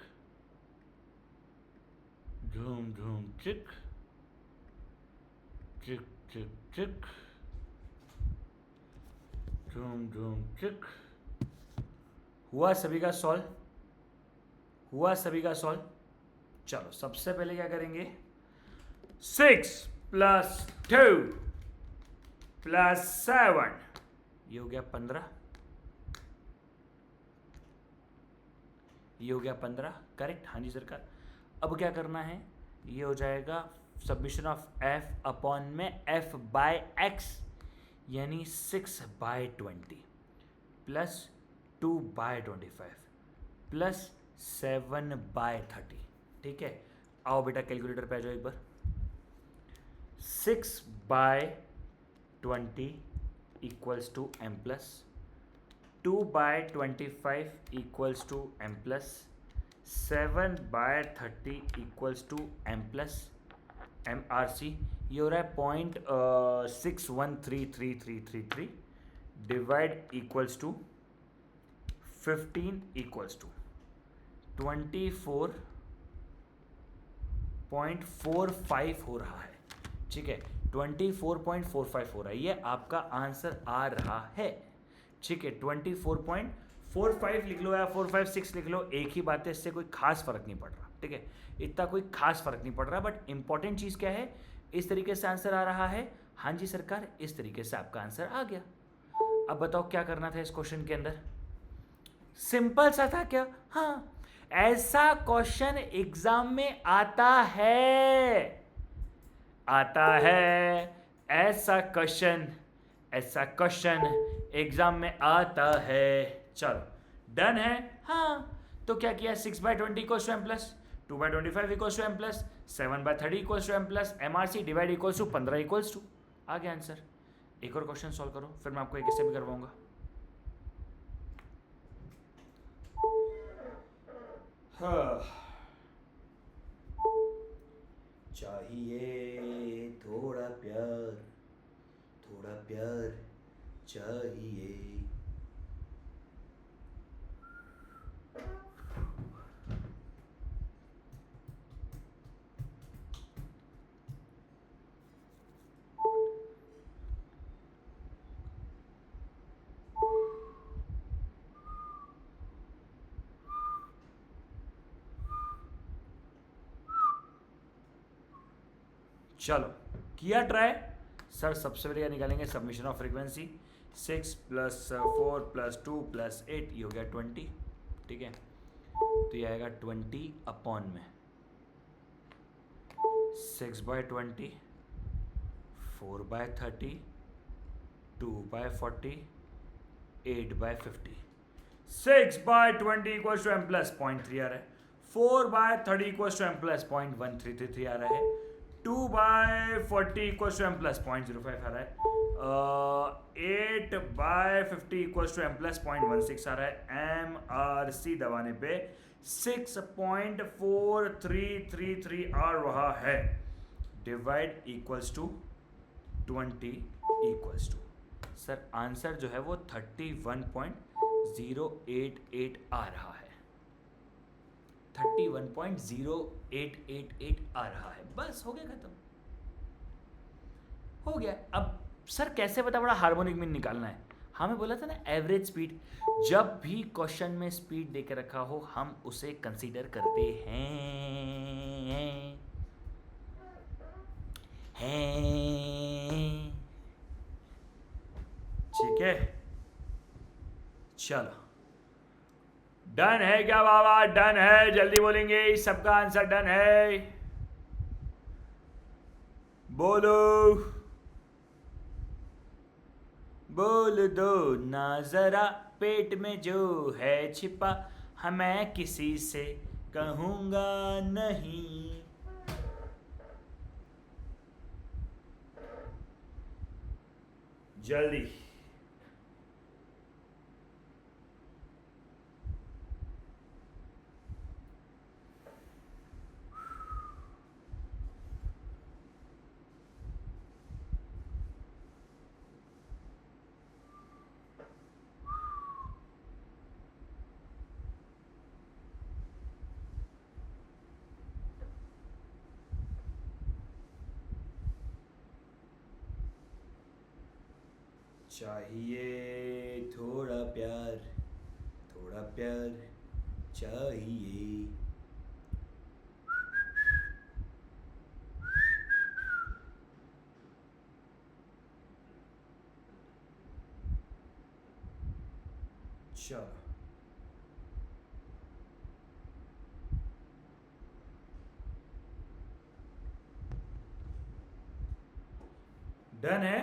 धूम धूम चिक चिक चिक चिक धूम धूम चिक। हुआ सभी का सॉल्व हुआ सभी का सॉल्व। चलो सबसे पहले क्या करेंगे 6 + 2 + 7 ये हो गया 15 ये हो गया 15 करेक्ट। हाँ जी सरकार अब क्या करना है ये हो जाएगा सबमिशन ऑफ एफ अपॉन में एफ बाय एक्स यानी 6/20 प्लस 2/25 प्लस 7/30। ठीक है आओ बेटा कैलकुलेटर पे आ जाओ एक बार। 6/20 equals to m plus 2/25 equals to m plus 7/30 equals to m plus mrc ये हो रहा है 0.613333 divide equals to 15 equals to 24.45 हो रहा है। ठीक है, 24.45 हो रहा है, ये आपका आंसर आ रहा है। ठीक है, 24.45 लिख लो या 456 लिख लो, एक ही बात है, इससे कोई खास फर्क नहीं पड़ रहा। ठीक है, इतना कोई खास फर्क नहीं पड़ रहा, बट इंपॉर्टेंट चीज़ क्या है, इस तरीके से आंसर आ रहा है। हाँ जी सरकार, इस तरीके से आपका आंसर आ गया। अब बताओ क्या करना था इस क्वेश्चन के अंदर, सिंपल सा था क्या? हाँ, ऐसा क्वेश्चन एग्जाम में आता है, आता है, ऐसा क्वेश्चन एग्जाम में आता है। चलो डन है। हाँ, तो क्या किया, 6/20 equals to M plus 2/25 equals to M plus 7/30 equals to M plus MRC divide equals to 15 equals to, आ गया आंसर। एक और क्वेश्चन सॉल्व करो, फिर मैं आपको एक इससे भी करवाऊंगा। हाँ, चाहिए थोड़ा प्यार, थोड़ा प्यार चाहिए। चलो किया ट्राई सर, सबसे पहले क्या निकालेंगे, सबमिशन ऑफ फ्रीक्वेंसी, 6 + 4 + 2 + 8, ये हो गया 20। ठीक है, तो ये आएगा 20 में 6/20, 4/30, 2/40, 8/50। 6/20 इक्वल्स टू एम प्लस 0.3 आ रहा है, 4/30 इक्वल्स टू एम प्लस 0.1333 आ रहा है, 2/40 इक्वल्स टू एम प्लस 0.05 आ रहा है, 8/50 इक्वल्स टू एम प्लस 0.16 आ रहा है। MRC दबाने पे 6.4333 आ रहा है, divide equals to 20 equals to, sir answer जो है वो 31.088 आ रहा है, 31.0888 आ रहा है। बस हो गया, खत्म हो गया। अब सर कैसे पता बड़ा हार्मोनिक मीन निकालना है, हमें बोला था ना एवरेज स्पीड, जब भी क्वेश्चन में स्पीड देके रखा हो हम उसे कंसीडर करते हैं। ठीक है, चलो डन है क्या बाबा? डन है, जल्दी बोलेंगे, सबका आंसर डन है, बोलो, बोल दो ना जरा, पेट में जो है छिपा, मैं किसी से कहूंगा नहीं। जल्दी, चाहिए थोड़ा प्यार, थोड़ा प्यार चाहिए। चलो डन है।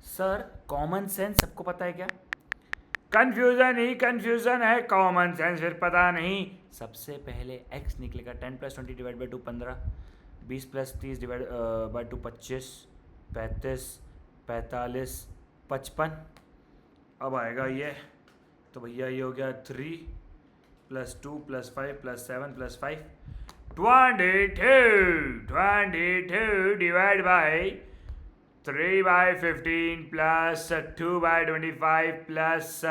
सर कॉमन सेंस सबको पता है क्या? कंफ्यूजन ही कंफ्यूजन है, कॉमन सेंस फिर पता नहीं। सबसे पहले x निकलेगा 10 + 20 डिवाइड बाई 2 15, 20 + 30 डिवाइड बाई 2 25, 35, 45, 55। अब आएगा ये, तो भैया ये हो गया 3 + 2 + 5 + 7 + 5, 22 डिवाइड बाई 3/15 + 2/25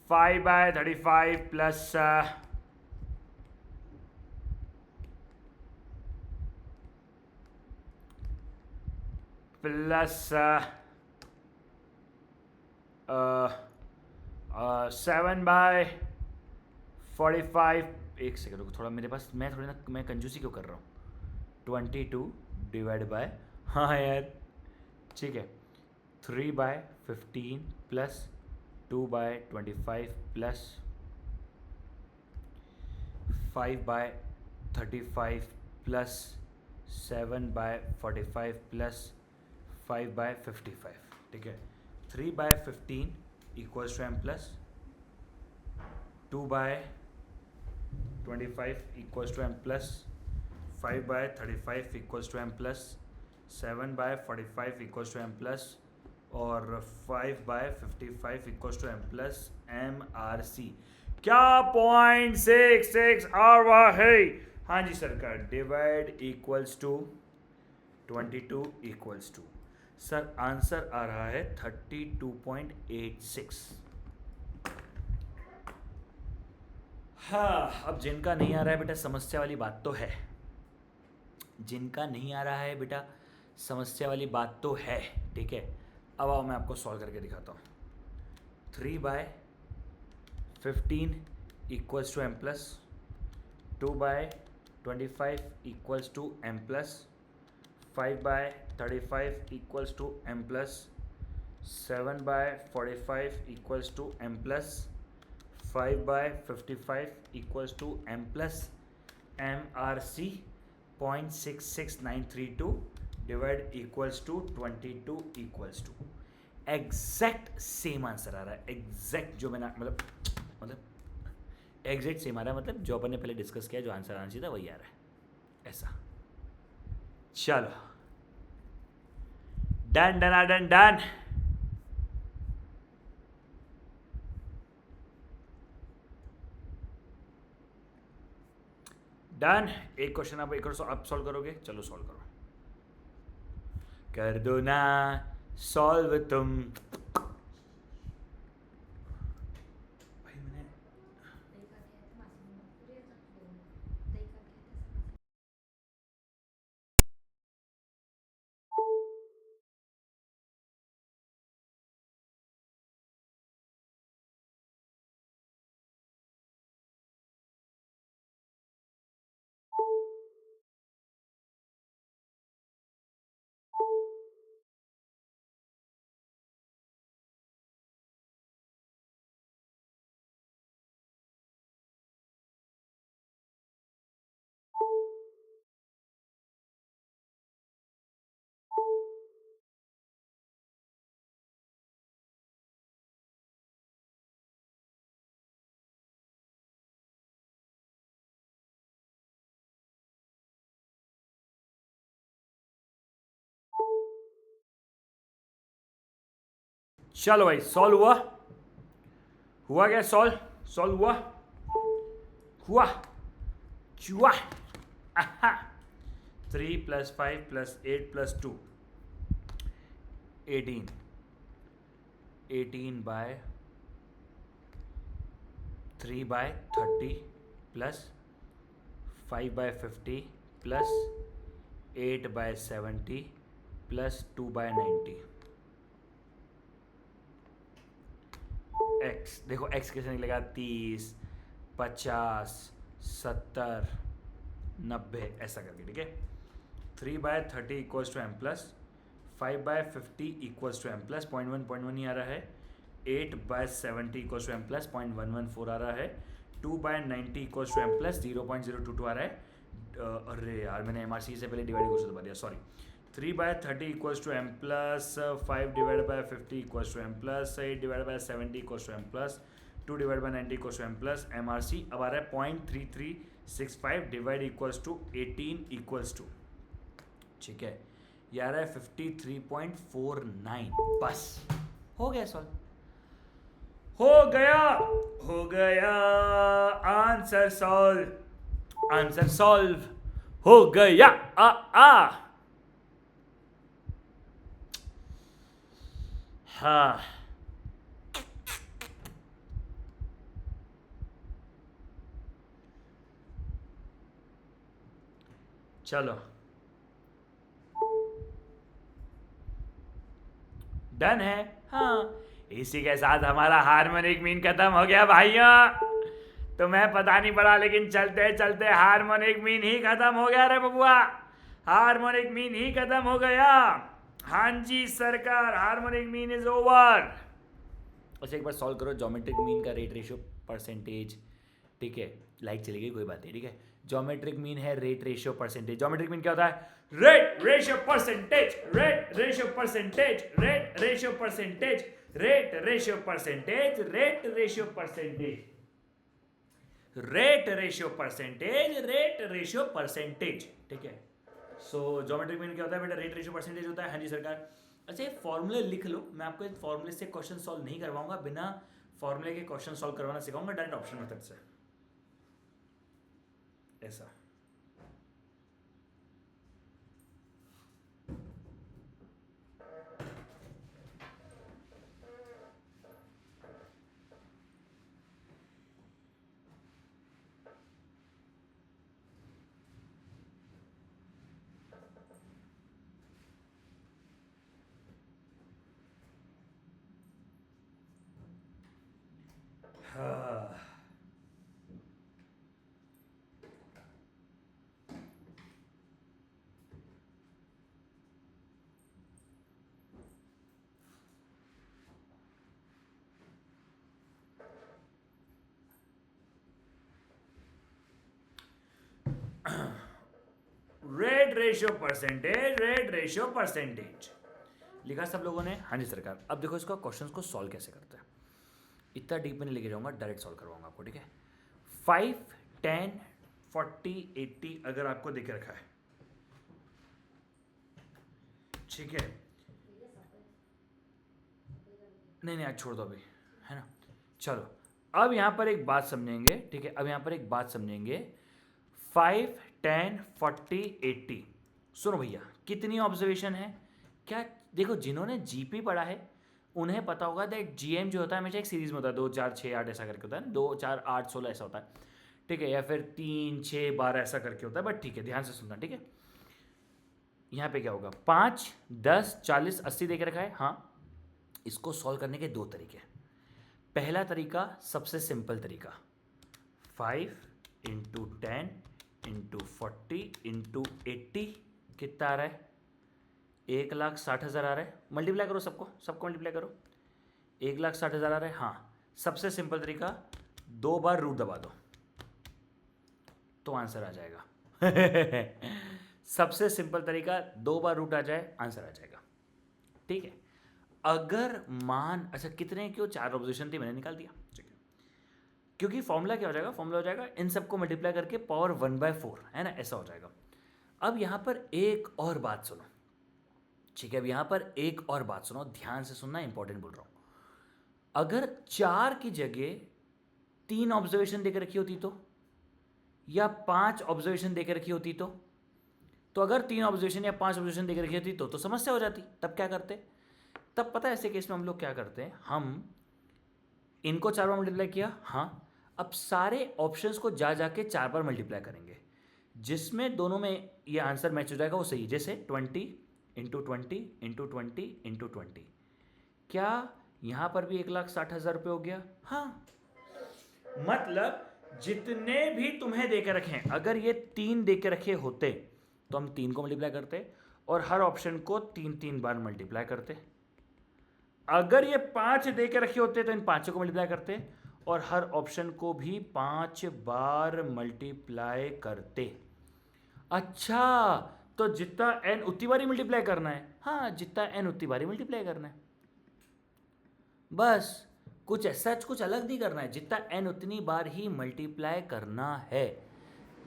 + 5/35 plus 7/45। एक सेकंड रुको, थोड़ा मेरे पास, मैं थोड़ी ना, मैं कंजूसी क्यों कर रहा हूँ। 22 डिवाइड बाय, हाँ यार ठीक है, 3/15 प्लस 2/25 प्लस 5/35 प्लस 7/45 प्लस 5/55, ठीक है। 3/15 equals to M plus 2/25 equals to M plus 5/35 equals to M plus 7/45 equals to M plus और 5/55 equals to M plus MRC। क्या 0.66 आ रहा है? हाँ जी सरकार। Divide equals to 22 equals to, sir answer आ रहा है 32.86। हाँ, अब जिनका नहीं आ रहा है बेटा समस्या वाली बात तो है, जिनका नहीं आ रहा है बेटा समस्या वाली बात तो है, ठीक है। अब आओ मैं आपको सॉल्व करके दिखाता हूँ। 3/15 equals to M plus 2/25 equals to M plus 5/35 equals to M plus 7/45 equals to M plus 5/55 equals to M plus MRC 0.66932 divide equals to 22 equals to. Exact same answer आ रहा है, एग्जैक्ट जो मैंने मतलब exact same आ रहा है, मतलब जो अपन ने पहले डिस्कस किया, जो आंसर आना चाहिए था वही आ रहा है, ऐसा। चलो done done done done. Done. एक क्वेश्चन आप एक और आप सॉल्व करोगे, चलो सॉल्व करो, कर दो ना सॉल्व तुम। चलो भाई सॉल्व हुआ, हुआ क्या? सॉल्व सॉल्व हुआ, हुआ चुआ। 3 + 5 + 8 + 2 18 18/3/30 प्लस 5/50 प्लस 8/70 प्लस 2/90। एक्स देखो, एक्स कैसे निकलेगा? 30 50 70 90 ऐसा करके, ठीक है। 3/30 equals to M plus 5/50 equals to M plus 0.1 ही आ रहा है। 8/70 इक्वल्स टू एम प्लस 0.114 आ रहा है। 2/90 इक्वल्स टू एम प्लस 0.022 आ रहा है। अरे यार मैंने MRC से पहले डिवाइड इक्वल्स बता दिया, sorry. 3/30 equals to M plus 5/50 equals to M plus 8/70 equals to M plus 2/90 equals to M plus MRC अब आ रहा है 0.3365 divide equals to 18 equals to, ठीक है। ये आ रहा है 53.49। बस हो गया सॉल्व, हो गया, हो गया आंसर सॉल्व, आंसर सॉल्व हो गया। हाँ चलो डन है। हाँ, इसी के साथ हमारा हार्मोनिक मीन खत्म हो गया भाइयों। तुम्हें पता नहीं पड़ा लेकिन चलते चलते हार्मोनिक मीन ही खत्म हो गया रे बबुआ। हार्मोनिक मीन ही खत्म हो गया। हाँ जी सरकार, हार्मोनिक मीन इज ओवर। अच्छा एक बार सॉल्व करो ज्योमेट्रिक मीन का रेट रेशियो परसेंटेज। ठीक है, लाइक चलेगी कोई बात नहीं। ठीक है, ज्योमेट्रिक मीन है rate ratio percentage. Geometric mean क्या होता है? Rate ratio percentage, rate ratio percentage, rate ratio percentage, rate ratio percentage, rate ratio percentage, rate ratio percentage, rate ratio percentage. ठीक है, सो ज्योमेट्रिक मीन क्या होता है बेटा? रेट रेशियो परसेंटेज होता है। हाँ जी सरकार। अच्छा ये फॉर्मूले लिख लो, मैं आपको एक फॉर्मूले से क्वेश्चन सॉल्व नहीं करवाऊंगा, बिना फॉर्मूले के क्वेश्चन सॉल्व करवाना सिखाऊंगा डायरेक्ट ऑप्शन मेथड से। ऐसा rate ratio percentage, rate ratio percentage लिखा सब लोगों ने? हाँ जी सरकार। अब देखो इसका क्वेश्चंस को सॉल्व कैसे करते हैं। इतना डीप में नहीं लेके जाऊंगा, डायरेक्ट सॉल्व करवाऊंगा आपको। ठीक है, 5, 10, 40, 80 अगर आपको दिख रखा है, ठीक है, नहीं नहीं आज छोड़ दो अभी, है ना। चलो अब यहां पर एक बात समझेंगे। ठीक है, अब यहां पर एक बात समझेंगे। 5, 10, 40, 80 सुनो भैया, कितनी ऑब्जर्वेशन है? क्या देखो, जिन्होंने जीपी पढ़ा है उन्हें पता होगा दैट जीएम जो होता है हमेशा एक सीरीज में होता है, 2, 4, 6, 8 ऐसा करके होता है, 2, 4, 8, 16 ऐसा होता है। ठीक है, या फिर 3, 6, 12 ऐसा करके होता है। बट ठीक है, ध्यान से सुनना। ठीक है, यहाँ पे क्या होगा? 5, 10, 40, 80 दे के रखा है। हाँ, इसको सॉल्व करने के दो तरीके। पहला तरीका सबसे सिंपल तरीका, 5 इंटू 10 इंटू 40 इंटू 80 कितना आ रहा है? 1,60,000 आ रहा है। मल्टीप्लाई करो सबको, सबको मल्टीप्लाई करो। 1,60,000 आ रहा है। हाँ, सबसे सिंपल तरीका 2 बार रूट दबा दो तो आंसर आ जाएगा। सबसे सिंपल तरीका 2 बार रूट आ जाए, आंसर आ जाएगा। ठीक है, अगर मान अच्छा कितने क्यों 4 ऑब्जर्वेशन थी, मैंने निकाल दिया। ठीक है, क्योंकि फॉर्मूला क्या हो जाएगा? फॉर्मूला हो जाएगा इन सबको मल्टीप्लाई करके पावर 1/4, है ना, ऐसा हो जाएगा। अब यहां पर एक और बात सुनो। ठीक है, अब यहां पर एक और बात सुनो, ध्यान से सुनना, इंपॉर्टेंट बोल रहा हूं। अगर 4 की जगह 3 ऑब्जर्वेशन देकर रखी होती तो, या 5 ऑब्जर्वेशन देकर रखी होती तो अगर 3 ऑब्जर्वेशन या 5 ऑब्जर्वेशन देकर रखी होती तो समस्या हो जाती। तब क्या करते? तब पता है ऐसे केस में हम लोग क्या करते हैं? हम इनको 4 बार मल्टीप्लाई किया। हाँ, अब सारे ऑप्शंस को जा जाके 4 बार मल्टीप्लाई करेंगे, जिसमें दोनों में ये आंसर मैच हो जाएगा वो सही। जैसे 20 इंटू 20 इंटू 20 इंटू 20, क्या यहां पर भी 1,60,000 रुपये हो गया? हाँ, मतलब जितने भी तुम्हें देके रखे, अगर ये 3 देके रखे होते तो हम 3 को मल्टीप्लाई करते और हर ऑप्शन को 3-3 बार मल्टीप्लाई करते। अगर ये 5 देके रखे होते तो इन 5 को मल्टीप्लाई करते और हर ऑप्शन को भी 5 बार मल्टीप्लाई करते। अच्छा, तो जितना n उतनी बारी मल्टीप्लाई करना है। हाँ, जितना n उतनी बारी मल्टीप्लाई करना है, बस कुछ ऐसा कुछ अलग नहीं करना है, जितना n उतनी बार ही मल्टीप्लाई करना है।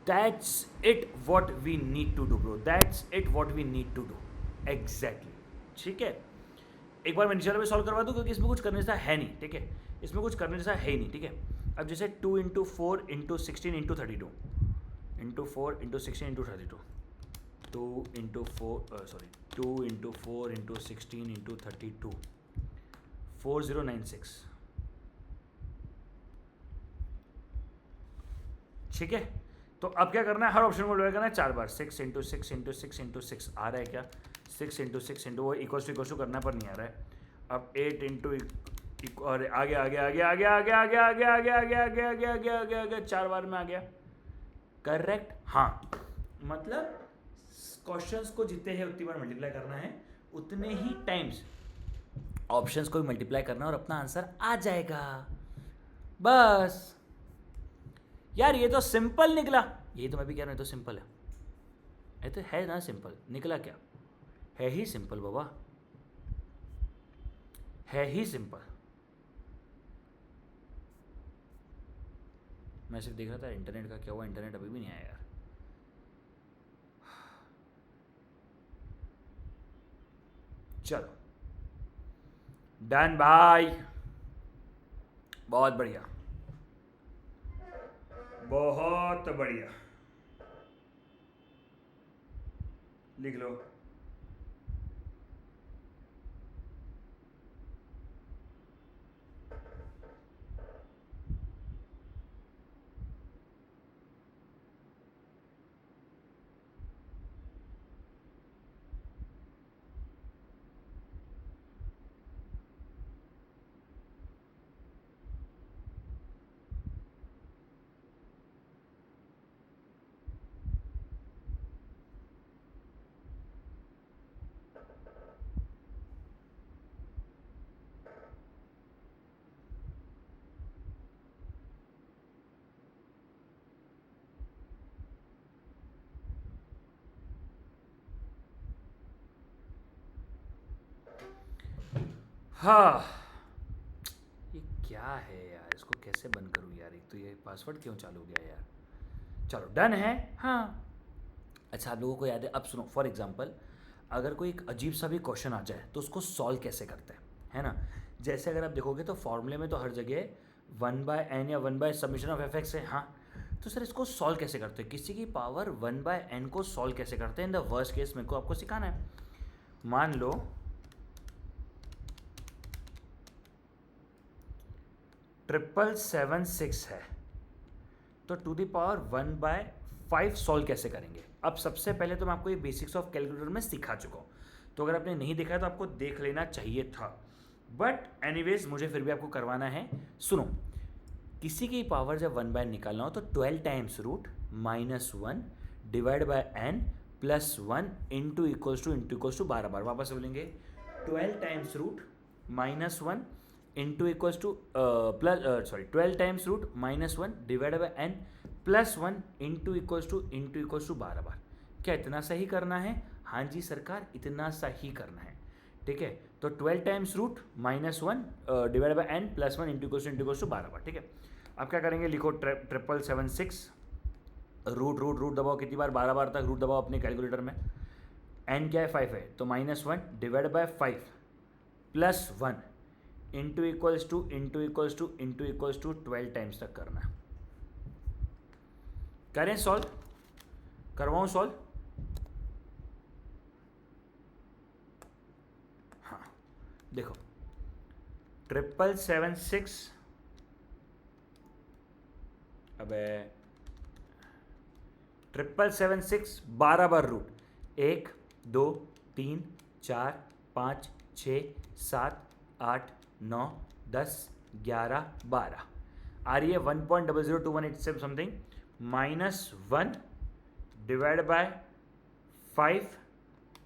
That's it what we need to do bro, that's it what we need to do exactly. ठीक है, एक बार मैं नीचे वाले पे सॉल्व करवा दूं क्योंकि इसमें कुछ करने जैसा है नहीं। ठीक है, इसमें कुछ करने जैसा है ही नहीं। ठीक है, अब जैसे 2 into 4 into 16 into 32 into 4 into 16 into 32, 2 into 4 sorry 2 into 4 into 16 into 32, 4096। ठीक है, तो अब क्या करना है, हर ऑप्शन को डिवाइड करना है 4 बार, 6 इंटू 6 इंटू 6 इंटू 6 आ रहा है क्या, 6 इंटू 6 इंटू वो इक्वल टू करना पर नहीं आ रहा है। अब 8 इंटू और आगे आगे आगे आगे आगे आगे आगे आगे आगे आगे आगे आगे आगे आगे 4 बार में आ गया, करेक्ट। हाँ, मतलब क्वेश्चंस को जितने हैं उतनी बार मल्टीप्लाई करना है, उतने ही टाइम्स ऑप्शंस को भी मल्टीप्लाई करना और अपना आंसर आ जाएगा। बस यार ये तो सिंपल निकला, ये तो मैं भी कह रहा हूँ, ये तो सिंपल है, ये तो है ना सिंपल, निकला क्या, है ही सिंपल बाबा, है ही सिंपल। मैं सिर्फ देख रहा था इंटरनेट का क्या हुआ, इंटरनेट अभी भी नहीं आया यार। चलो डन भाई, बहुत बढ़िया, बहुत बढ़िया, लिख लो। हाँ, ये क्या है यार, इसको कैसे बंद करूँ यार, एक तो ये पासवर्ड क्यों चालू हो गया यार। चलो डन है। हाँ अच्छा, आप लोगों को याद है, अब सुनो, फॉर एग्जांपल अगर कोई एक अजीब सा भी क्वेश्चन आ जाए तो उसको सॉल्व कैसे करते हैं, है ना। जैसे अगर आप देखोगे तो फॉर्मूले में तो हर जगह 1/n या 1 बाय समीशन ऑफ एफ है। हाँ, तो सर इसको सॉल्व कैसे करते हैं, किसी की पावर 1/n को सॉल्व कैसे करते हैं इन द वर्स्ट केस, मेरे को आपको सिखाना है। मान लो 777 है, तो टू द पावर 1/5 सॉल्व कैसे करेंगे। अब सबसे पहले तो मैं आपको ये बेसिक्स ऑफ कैलकुलेटर में सिखा चुका हूँ, तो अगर आपने नहीं देखा है तो आपको देख लेना चाहिए था, बट एनीवेज मुझे फिर भी आपको करवाना है। सुनो, किसी की पावर जब 1/n निकालना हो तो 12 times root -1 divide by n plus 1 into equals to 12 बार। वापस बोलेंगे, 12 times root -1 into equals to plus 12 times root -1 divide by n plus 1 into equals to 12 बार। क्या इतना सा ही करना है? हाँ जी सरकार, इतना सा ही करना है, ठीक है। तो 12 times root -1 divide by n plus 1 into equals to 12 बार, ठीक है। अब क्या करेंगे, लिखो 777 रूट दबाओ कितनी बार, 12 बार तक रूट दबाओ अपने कैलकुलेटर में। n क्या है, 5 है, तो -1 divide by 5 plus 1 into equals to 12 times तक करना है। करें सॉल्व, करवाऊं सॉल्व? हाँ देखो, 777 अबे 777 12 बार रूट, 1 2 3 4 5 6 7 8 9 10 11 12 आ रही है 1.002187 समथिंग, -1 डिवाइड बाय 5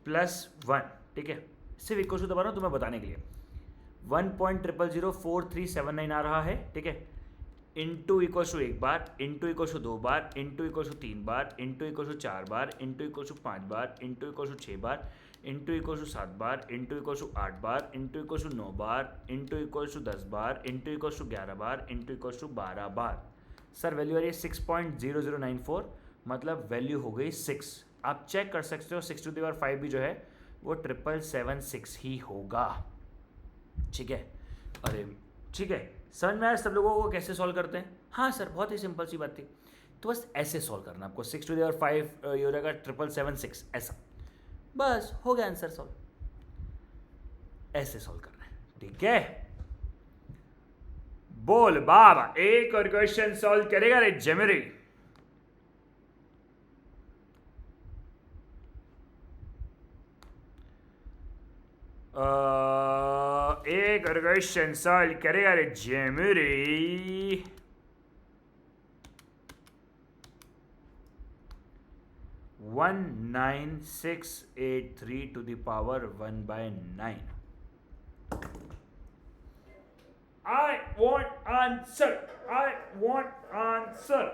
प्लस 1, ठीक है। सिर्फ इक्वल टू दबा रहा हूँ तुम्हें बताने के लिए, 1.004379 आ रहा है, ठीक है। इंटू इक्वल टू 1 बार, इंटू इक्वल टू 2 बार, इंटू इक्वल टू 3 बार, इंटू इक्वल टू 4 बार, इंटू इक्वल टू 5 बार, इंटू इक्वल टू 6 बार, इंटू इक्वल टू 7 बार, इंटू इक्वल टू 8 बार, इंटू इक्वल टू 9 बार, इंटू इक्वल टू 10 बार, इंटू इक्वल टू 11 बार, इंटू इक्वल टू 12 बार। सर वैल्यू आ रही है 6.0094, मतलब वैल्यू हो गई 6। आप चेक कर सकते हो 6 टू द पावर 5 भी जो है वो 777 ही होगा, ठीक है। अरे ठीक है, समझ में आया सब लोगों को कैसे सॉल्व करते हैं? हाँ सर, बहुत ही सिंपल सी बात थी, तो बस ऐसे सॉल्व करना आपको, 6 टू द पावर 5 ये हो जाएगा 777 ऐसा, बस हो गया आंसर सॉल्व। ऐसे सॉल्व करना है, ठीक है। बोल बाबा, एक और क्वेश्चन सॉल्व करेगा रे जेमरी। एक और क्वेश्चन सॉल्व करेगा रे जेमरी। One 9683 to the power 1/9. I want answer. I want answer.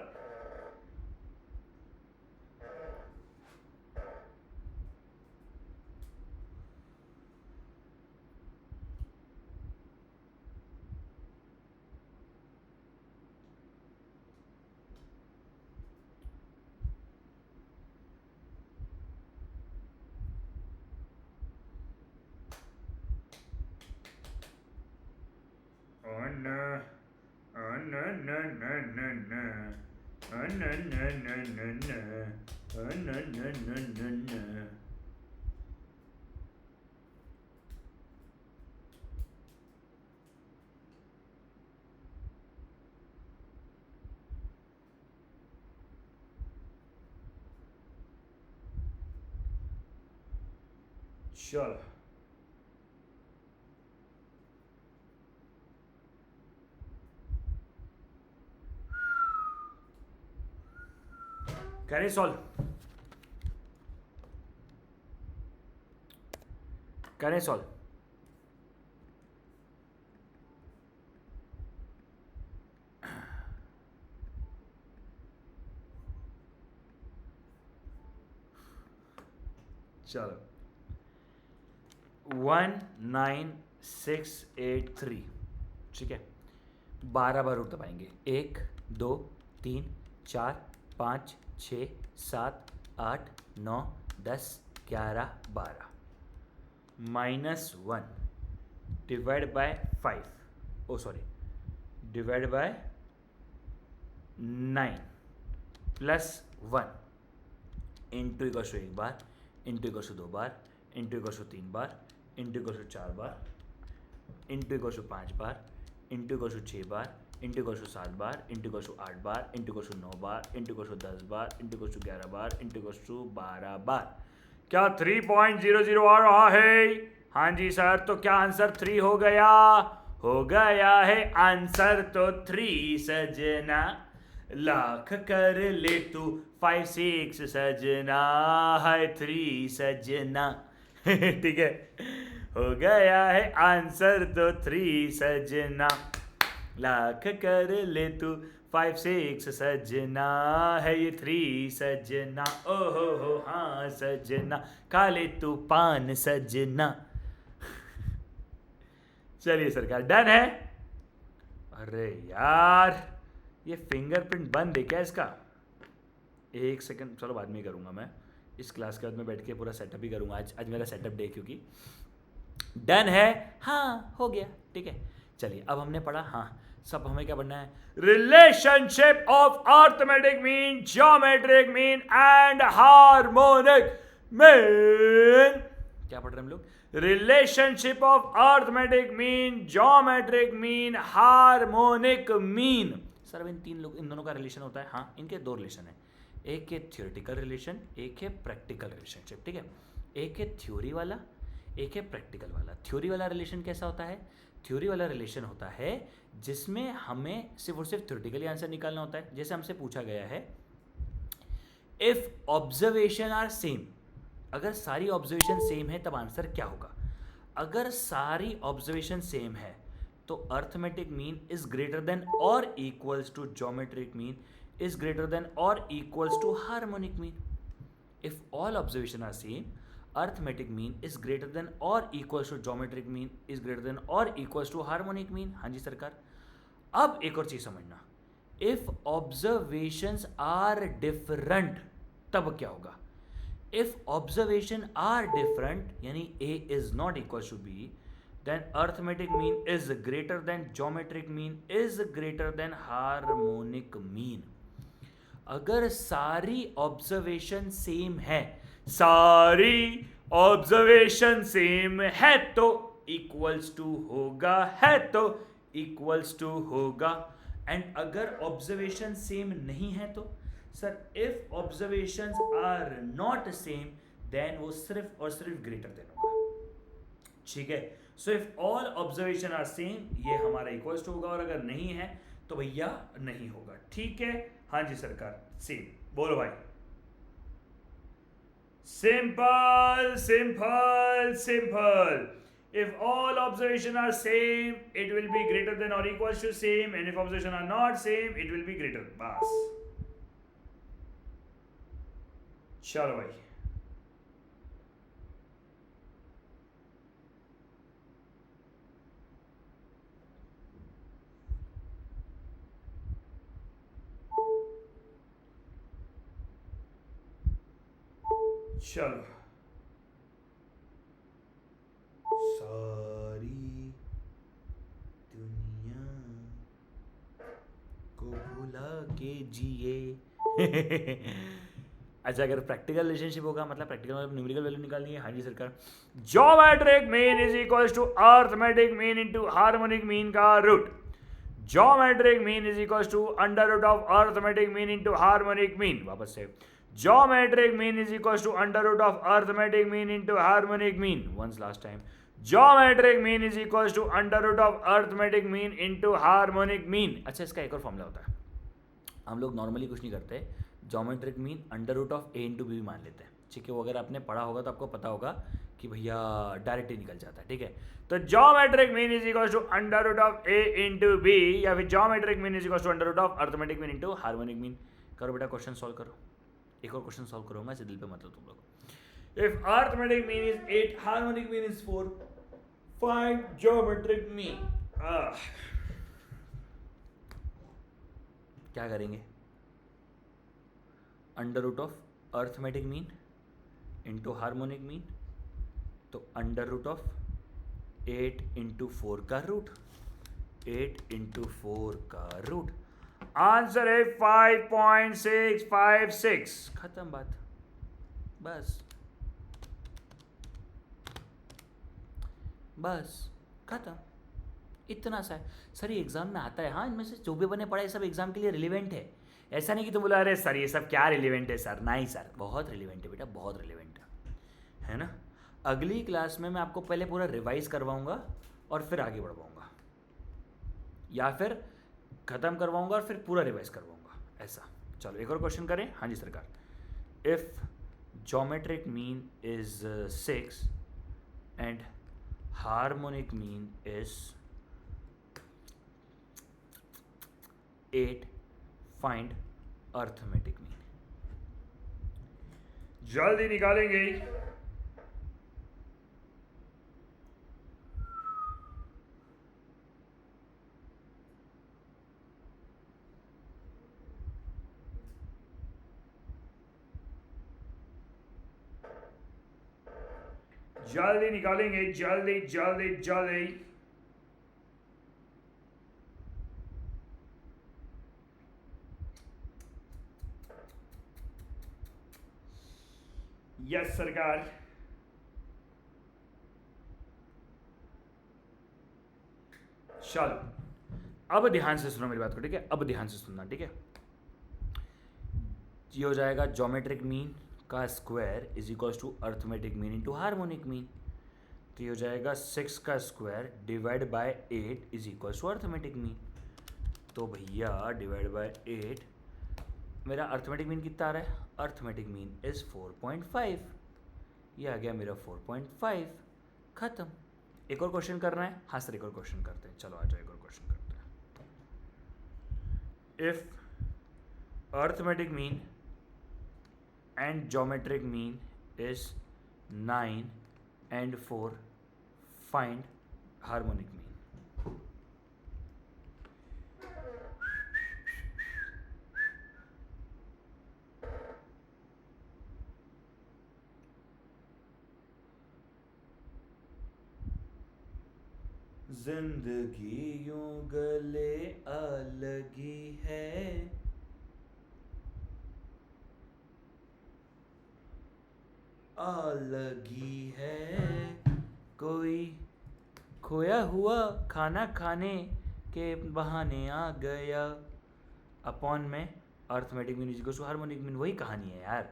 Oh no. Oh no no no no no. Oh no no no no no. Oh no no no no no. चलो करें solve, करें solve. चलो 19683, ठीक है। 12 बार उठ दबाएंगे। 1 2 3 4 5 6 7 8 9 10 11 12 -1 divide by 5, oh sorry divide by 9 +1 into equal to 1 बार, into equal to 2 बार, इंटू इक्वल टू 3 बार, इंटू इक्वल टू 4 बार, इंटू इक्वल टू 5 बार, इंटू इक्वल टू 6 बार, इंटू इक्वल टू 7 बार, इंटू इक्वल टू 8 बार, इंटू इक्वल टू 9 बार, into equal to 10 बार, इंटू इक्वल टू 11 बार, इंटू इक्वल टू 12 बार। क्या 3.00 आ रहा है? हाँ जी सर। तो क्या आंसर 3 हो गया? हो गया है आंसर तो 3 सजना। लाख कर ले तू 5 6 सजना, है 3 सजना। ठीक है, हो गया है आंसर तो 3 सजना। लाख कर ले तू 5 6 सजना, है ये 3 सजना। ओहो हो हाँ सजना, खा ले तू पान सजना। चलिए सरकार, डन है। अरे यार, ये फिंगरप्रिंट बंद है क्या इसका? एक सेकंड, चलो बाद में करूँगा मैं। इस क्लास के बाद मैं बैठ के पूरा सेटअप ही करूँगा। आज मेरा सेटअप डे, क्योंकि डन है। हाँ हो गया, ठीक है। चलिए अब हमने पढ़ा, हाँ सब हमें क्या पढ़ना है? Relationship of arithmetic mean, geometric mean and harmonic mean. क्या पढ़ रहे हैं हम लोग? Relationship of arithmetic mean, geometric mean, harmonic mean. Sir अब इन दोनों का रिलेशन होता है? हाँ, इनके 2 रिलेशन है। एक है थियोरेटिकल रिलेशन, एक है प्रैक्टिकल रिलेशनशिप, ठीक है। एक है थ्योरी वाला, एक है प्रैक्टिकल वाला। थ्योरी वाला रिलेशन कैसा होता है? थ्योरी वाला रिलेशन होता है जिसमें हमें सिर्फ और सिर्फ थ्योरेटिकली आंसर निकालना होता है। जैसे हमसे पूछा गया है, इफ ऑब्जर्वेशन आर सेम, अगर सारी ऑब्जर्वेशन सेम है तब आंसर क्या होगा? अगर सारी ऑब्जर्वेशन सेम है तो arithmetic mean is greater than और equals to geometric mean is greater than और equals to harmonic mean. If all observation are same, arithmetic mean is greater than और equals to geometric mean is greater than और equals to harmonic mean. हाँ जी सरकार। अब एक और चीज समझना, इफ ऑब्जर्वेशंस आर डिफरेंट तब क्या होगा? इफ ऑब्जर्वेशन आर डिफरेंट यानी A is not equal to B, then arithmetic mean is greater than geometric mean is greater than harmonic mean। अगर सारी ऑब्जर्वेशन सेम है, सारी ऑब्जर्वेशन सेम है तो इक्वल्स टू होगा, है तो इक्वल्स टू होगा। एंड अगर ऑब्जर्वेशन सेम नहीं है तो sir if observations are not same then वो सिर्फ और सिर्फ ग्रेटर देन होगा। ठीक है। So if all observation are same, ये हमारा इक्वल्स टू होगा, और अगर नहीं है तो भैया नहीं होगा। ठीक है, हाँ जी सरकार, सेम बोलो भाई। Simple simple simple. If all observation are same, it will be greater than or equals to same, and if observation are not same, it will be greater. बस चलो भाई, चलो सारी दुनिया को भुला के जिए। अच्छा, अगर प्रैक्टिकल रिलेशनशिप होगा, मतलब प्रैक्टिकल मतलब न्यूमेरिकल वैल्यू निकालनी है। हाँ जी सरकार, geometric mean is equals to arithmetic mean into harmonic mean का root. Geometric mean is equals to under root of arithmetic mean into harmonic mean. वापस से, geometric mean is equals to under root of arithmetic mean into harmonic mean. Once last time, geometric mean is equals to under root of arithmetic mean into harmonic mean. अच्छा, इसका एक और formula होता है, हम लोग नॉर्मली कुछ नहीं करते, geometric mean under root of A into B मान लेते हैं। ठीक है, वो अगर आपने पढ़ा होगा तो आपको पता होगा कि भैया डायरेक्ट ही निकल जाता है। ठीक है, तो geometric mean is equal to under root of A into B, या फिर geometric mean is equal to under root of arithmetic mean into harmonic mean. करो बेटा, क्वेश्चन सॉल्व करो। एक और क्वेश्चन सॉल्व करूंगा, इसे दिल पे मत लो तुम लोग। If arithmetic mean is 8, harmonic mean is 4, find geometric mean. क्या करेंगे? Under root of arithmetic mean into harmonic mean, तो अंडर रूट ऑफ 8 इंटू 4 का रूट, 8 इंटू 4 का रूट। आंसर है 5.656। खत्म बात, बस बस खत्म, इतना सा है। सर ये एग्जाम में आता है, हाँ, इनमें से जो भी बने पड़ा है सब एग्जाम के लिए रिलेवेंट है। ऐसा नहीं कि तुम बोला अरे सर ये सब क्या रिलेवेंट है सर, नहीं सर, बहुत रिलेवेंट है बेटा, बहुत रिलेवेंट है ना। अगली क्लास में मैं आपको पहले पूरा रिवाइज करवाऊंगा और फिर आगे बढ़वाऊंगा, या फिर ख़त्म करवाऊंगा और फिर पूरा रिवाइज करवाऊंगा, ऐसा। चलो एक और क्वेश्चन करें। हाँ जी सरकार, if geometric mean is 6 and harmonic mean is 8, find arithmetic mean. जल्दी निकालेंगे। जल्दी निकालेंगे, जल्दी जल्दी जल्दी। यस सरकार। चलो अब ध्यान से सुनो मेरी बात को, ठीक है, अब ध्यान से सुनना, ठीक है। ये हो जाएगा ज्योमेट्रिक मीन का square is equals to arithmetic mean into harmonic mean. तो ये हो जाएगा 6 का square divide by 8 is equals to arithmetic mean. तो भैया डिवाइड बाय 8, मेरा अर्थमेटिक मीन कितना आ रहा है? Arithmetic mean is 4.5। ये आ गया मेरा 4.5। खत्म। एक और क्वेश्चन करना है? हाँ सर एक और क्वेश्चन करते हैं, चलो आ जाओ एक और क्वेश्चन करते हैं। If arithmetic mean and geometric mean is 9 and 4, find harmonic mean। जिंदगी यूं गले आ लगी है, लगी है, कोई खोया हुआ खाना खाने के बहाने आ गया। अपॉन में arithmetic mean is equal to harmonic mean, वही कहानी है यार।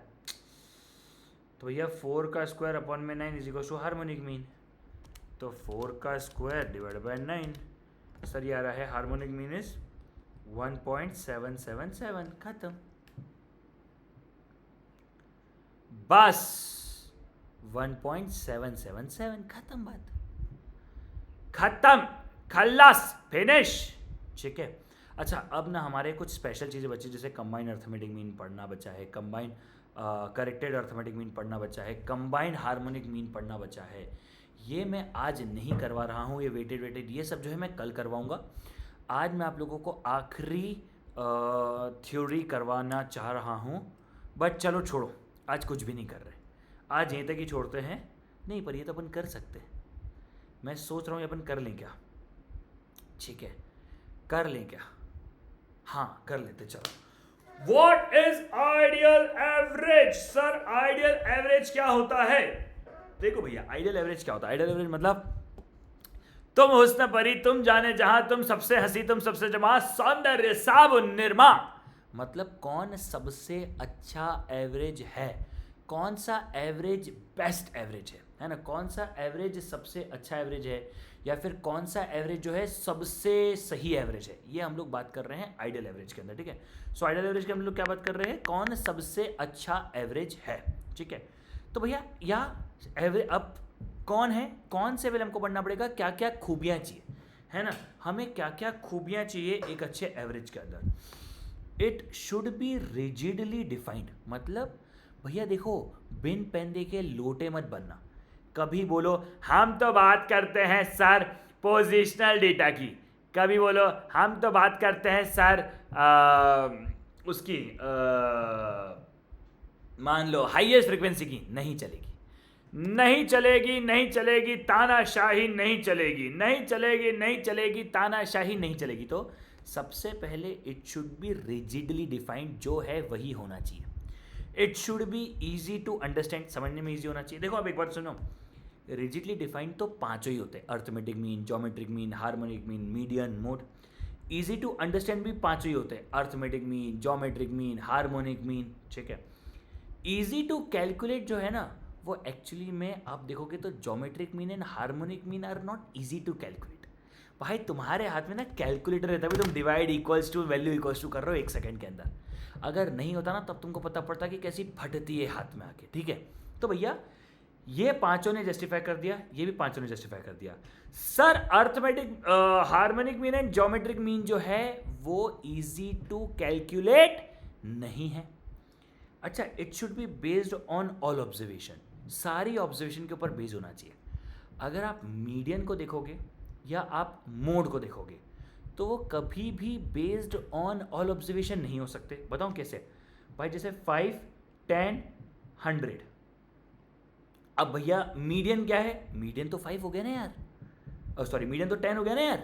तो भैया 4 का स्क्वायर अपॉन में 9 is equal to harmonic mean. तो 4 का स्क्वायर डिवाइड बाय 9, सर ये आ रहा है हार्मोनिक मीन इज 1.777, खत्म। बस 1.777, खत्म बात, खत्म, खल्लास, फिनिश। ठीक है। अच्छा, अब ना हमारे कुछ स्पेशल चीज़ें बची, जैसे कंबाइंड अर्थमेटिक मीन पढ़ना बचा है, कंबाइंड करेक्टेड अर्थमेटिक मीन पढ़ना बचा है, कंबाइंड हार्मोनिक मीन पढ़ना बचा है। ये मैं आज नहीं करवा रहा हूँ, ये वेटेड ये सब जो है मैं कल करवाऊँगा। आज मैं आप लोगों को आखिरी थ्योरी करवाना चाह रहा हूँ, बट चलो छोड़ो, आज कुछ भी नहीं कर रहे, आज यहीं तक ही छोड़ते हैं। नहीं, पर ये तो अपन कर सकते हैं, मैं सोच रहा हूँ ये अपन कर लें क्या? ठीक है, कर लें क्या? हाँ, कर लेते, चलो। What is ideal average? Sir ideal average क्या होता है? देखो भैया, आइडियल एवरेज क्या होता है? आइडियल एवरेज मतलब तुम हुस्न परी तुम जाने जहां, तुम सबसे हंसी तुम सबसे जमा, सौंदर्य साबुन निरमा। मतलब कौन सबसे अच्छा एवरेज है, कौन सा एवरेज बेस्ट एवरेज है ना? कौन सा एवरेज सबसे अच्छा एवरेज है, या फिर कौन सा एवरेज जो है सबसे सही एवरेज है, ये हम लोग बात कर रहे हैं आइडियल एवरेज के अंदर। ठीक है, सो आइडियल एवरेज के हम लोग क्या बात कर रहे हैं? कौन सबसे अच्छा एवरेज है। ठीक है, तो भैया यहाँ एवरेज अब कौन है, कौन से पहले हमको पढ़ना पड़ेगा, क्या क्या खूबियाँ चाहिए, है ना? हमें क्या क्या खूबियाँ चाहिए एक अच्छे एवरेज के अंदर। It should be rigidly defined, मतलब भैया देखो, बिन पेंदे के लोटे मत बनना। कभी बोलो हम तो बात करते हैं सर पोजिशनल डेटा की, कभी बोलो हम तो बात करते हैं सर उसकी मान लो हाईएस्ट फ्रीक्वेंसी की। नहीं चलेगी, नहीं चलेगी, नहीं चलेगी, तानाशाही नहीं चलेगी, नहीं चलेगी, नहीं चलेगी, तानाशाही नहीं चलेगी। तो सबसे पहले it should be rigidly defined, जो है वही होना चाहिए। It should be easy to understand, समझने में ईजी होना चाहिए। देखो अब एक बात सुनो, रिजिडली डिफाइंड तो पांचों ही होते हैं, arithmetic mean, geometric mean, harmonic mean, median, mode. Easy to understand भी पांचों ही होते हैं, arithmetic mean, geometric mean, harmonic mean. ठीक है, ईजी टू कैलकुलेट जो है ना, वो एक्चुअली में आप देखोगे तो geometric mean and harmonic mean are not easy to calculate. भाई तुम्हारे हाथ में ना कैलकुलेटर रहता है, तुम divide equals to value equals to कर रहे हो 1 सेकंड के अंदर। अगर नहीं होता ना, तब तुमको पता पड़ता कि कैसी फटती है हाथ में आके। ठीक है, तो भैया ये पांचों ने जस्टिफाई कर दिया, ये भी पांचों ने जस्टिफाई कर दिया। Sir arithmetic harmonic mean and geometric mean जो है वो इजी टू कैलकुलेट नहीं है। अच्छा, it should be based on all observation, सारी ऑब्जर्वेशन के ऊपर बेस्ड होना चाहिए। अगर आप मीडियन को देखोगे या आप मोड को देखोगे, तो वो कभी भी बेस्ड ऑन ऑल ऑब्जर्वेशन नहीं हो सकते। बताऊं कैसे? भाई जैसे 5, 10, 100। अब भैया मीडियन क्या है? मीडियन तो 5 हो गया ना यार, सॉरी मीडियन तो 10 हो गया ना यार।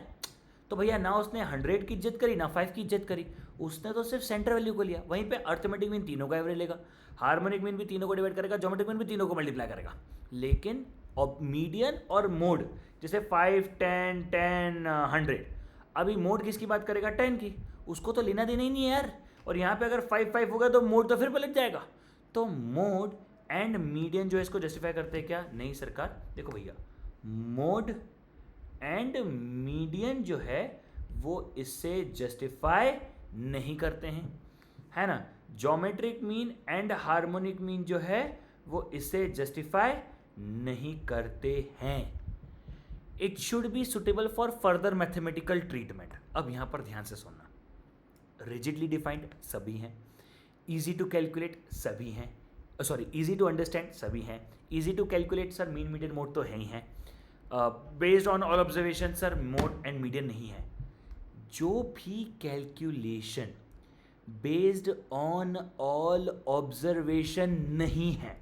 तो भैया ना उसने 100 की इज्जत करी ना 5 की इज्जत करी, उसने तो सिर्फ सेंटर वैल्यू को लिया। वहीं पे अर्थमेटिक मीन तीनों का एवरेज लेगा, हार्मोनिक मीन भी तीनों को डिवाइड करेगा, ज्योमेट्रिक मीन भी तीनों को मल्टीप्लाई करेगा। लेकिन अब मीडियन और मोड जैसे 5, 10, 10, 100, अभी मोड किसकी बात करेगा? 10 की, उसको तो लेना देना ही नहीं है यार। और यहाँ पे अगर 5, 5 होगा तो मोड तो फिर पलट जाएगा। तो मोड एंड मीडियन जो है इसको जस्टिफाई करते हैं क्या? नहीं सरकार। देखो भैया, मोड एंड मीडियन जो है वो इससे जस्टिफाई नहीं करते हैं, है ना। Geometric mean and harmonic mean जो है वो इससे जस्टिफाई नहीं करते हैं। It should be suitable for further mathematical treatment. अब यहां पर ध्यान से सुनना, रिजिडली डिफाइंड सभी हैं, इजी टू कैलकुलेट सभी हैं, सॉरी इजी टू अंडरस्टैंड सभी हैं, easy to calculate sir mean median mode तो है ही हैं, based on all observation sir mode and median नहीं है। जो भी calculation based on all observation नहीं है,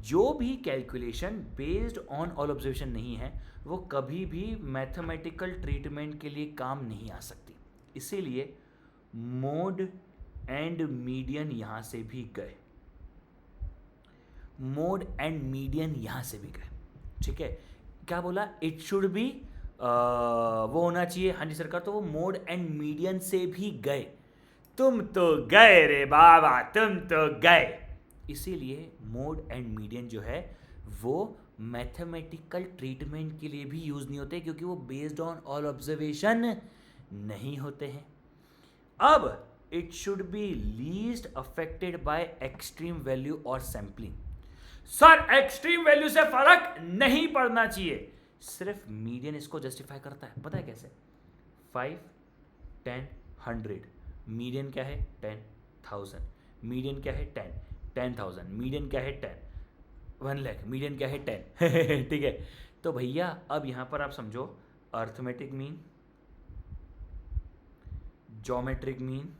जो भी calculation based on all observation नहीं है, वो कभी भी मैथमेटिकल ट्रीटमेंट के लिए काम नहीं आ सकती। इसीलिए मोड एंड मीडियन यहां से भी गए, मोड एंड मीडियन यहां से भी गए। ठीक है, क्या बोला? इट शुड बी वो होना चाहिए। हाँ जी सरकार, तो वो मोड एंड मीडियन से भी गए। तुम तो गए रे बाबा, तुम तो गए। इसीलिए मोड एंड मीडियन जो है वो मैथमेटिकल ट्रीटमेंट के लिए भी यूज नहीं होते क्योंकि वो बेस्ड ऑन ऑल ऑब्जर्वेशन नहीं होते हैं। अब it should B least affected by extreme value और सैंपलिंग। सर एक्सट्रीम वैल्यू से फर्क नहीं पड़ना चाहिए, सिर्फ मीडियन इसको जस्टिफाई करता है। पता है कैसे? 5, 10, 100, मीडियन क्या है? 10,000, मीडियन क्या है? 10, 10,000, मीडियन क्या है? 10, 1 लाख, मीडियन क्या है? 10 ठीक है। तो भैया अब यहां पर आप समझो, arithmetic mean, geometric mean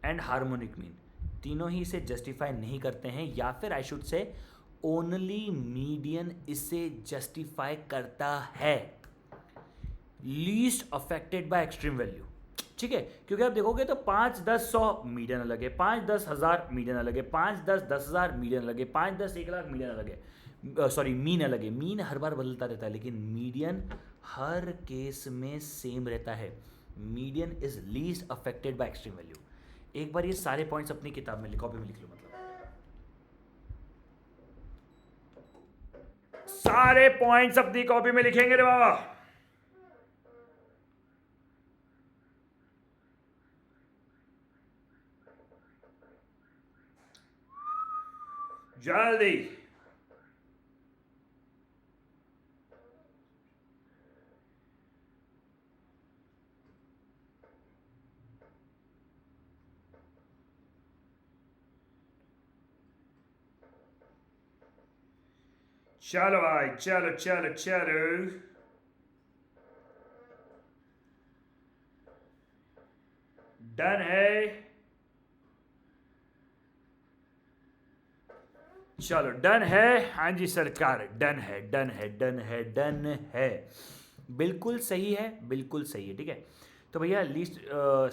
and harmonic mean, तीनों ही इसे जस्टिफाई नहीं करते हैं, या फिर I should say only median इसे जस्टिफाई करता है, least affected by extreme value. ठीक है, क्योंकि आप देखोगे तो 5, 10, 100 मीडियन अलग है, 5, 10, 1000 मीडियन अलग है, 5, 10, 10,000 मीडियन अलग है, 5, 10, 1 लाख मीडियन अलग है, सॉरी मीन अलग है। मीन हर बार बदलता रहता है, लेकिन मीडियन हर केस में सेम रहता है। Median is least affected by extreme value. एक बार ये सारे पॉइंट्स अपनी किताब में कॉपी में लिख लो, मतलब सारे पॉइंट्स अपनी कॉपी में लिखेंगे रे बाबा। जल्दी। चलो भाई, चलो चलो चलो। डन है? चलो डन है। हाँ जी सरकार, डन है, डन है, डन है, डन है। बिल्कुल सही है, बिल्कुल सही है। ठीक है, तो भैया लीस्ट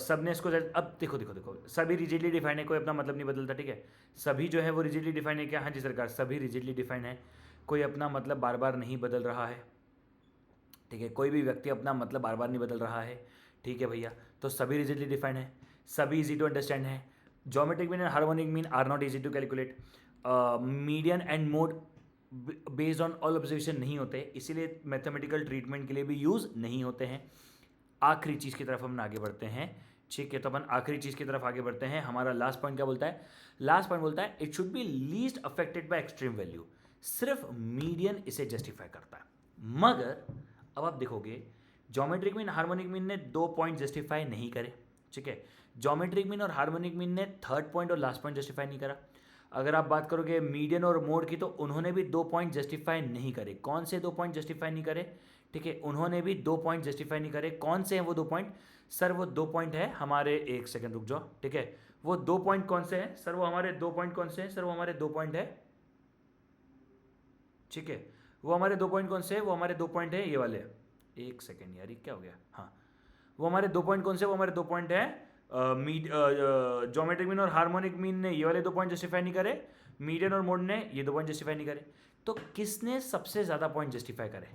सब ने इसको, अब देखो देखो देखो, सभी रिजिडली डिफाइन है, कोई अपना मतलब नहीं बदलता। ठीक है, सभी जो है वो रिजिडली डिफाइन है क्या? हाँ जी सरकार, सभी रिजिडली डिफाइन है, कोई अपना मतलब बार बार नहीं बदल रहा है। ठीक है, कोई भी व्यक्ति अपना मतलब बार बार नहीं बदल रहा है। ठीक है भैया, तो सभी रिजिडली डिफाइंड है, सभी इजी टू अंडरस्टैंड है। Geometric mean and harmonic mean are not easy to calculate. Median and mode based on all observation नहीं होते, इसीलिए मैथमेटिकल ट्रीटमेंट के लिए भी यूज नहीं होते हैं। आखिरी चीज़ की तरफ हम आगे बढ़ते हैं। ठीक है, तो अपन आखिरी चीज़ की तरफ आगे बढ़ते हैं। हमारा लास्ट पॉइंट क्या बोलता है? लास्ट पॉइंट बोलता है it should B least affected by extreme value. सिर्फ मीडियन इसे जस्टिफाई करता है। मगर अब आप देखोगे, ज्योमेट्रिक मीन, हार्मोनिक मीन ने 2 पॉइंट जस्टिफाई नहीं करे। ठीक है, ज्योमेट्रिक मीन और हार्मोनिक मीन ने 3rd पॉइंट और लास्ट पॉइंट जस्टिफाई नहीं करा। अगर आप बात करोगे मीडियन और मोड की, तो उन्होंने भी 2 पॉइंट जस्टिफाई नहीं करे। कौन से 2 पॉइंट जस्टिफाई नहीं करे? ठीक है, उन्होंने भी 2 पॉइंट जस्टिफाई नहीं करे। कौन से हैं वो 2 पॉइंट? सर वो 2 पॉइंट है हमारे, एक सेकंड रुक जाओ। ठीक है, वो 2 पॉइंट कौन से हैं सर? वो हमारे 2 पॉइंट कौन से हैं सर? वो हमारे 2 पॉइंट है। ठीक है, वो हमारे 2 पॉइंट कौन से हैं? वो हमारे 2 पॉइंट है ये वाले। एक सेकेंड यार, ये क्या हो गया? हाँ, वो हमारे 2 पॉइंट कौन से? वो हमारे 2 पॉइंट है, ज्योमेट्रिक मीन और हार्मोनिक मीन ने ये वाले 2 पॉइंट जस्टिफाई नहीं करे, मीडियन और मोड ने ये 2 पॉइंट जस्टिफाई नहीं करे। तो किसने सबसे ज्यादा पॉइंट जस्टिफाई करे?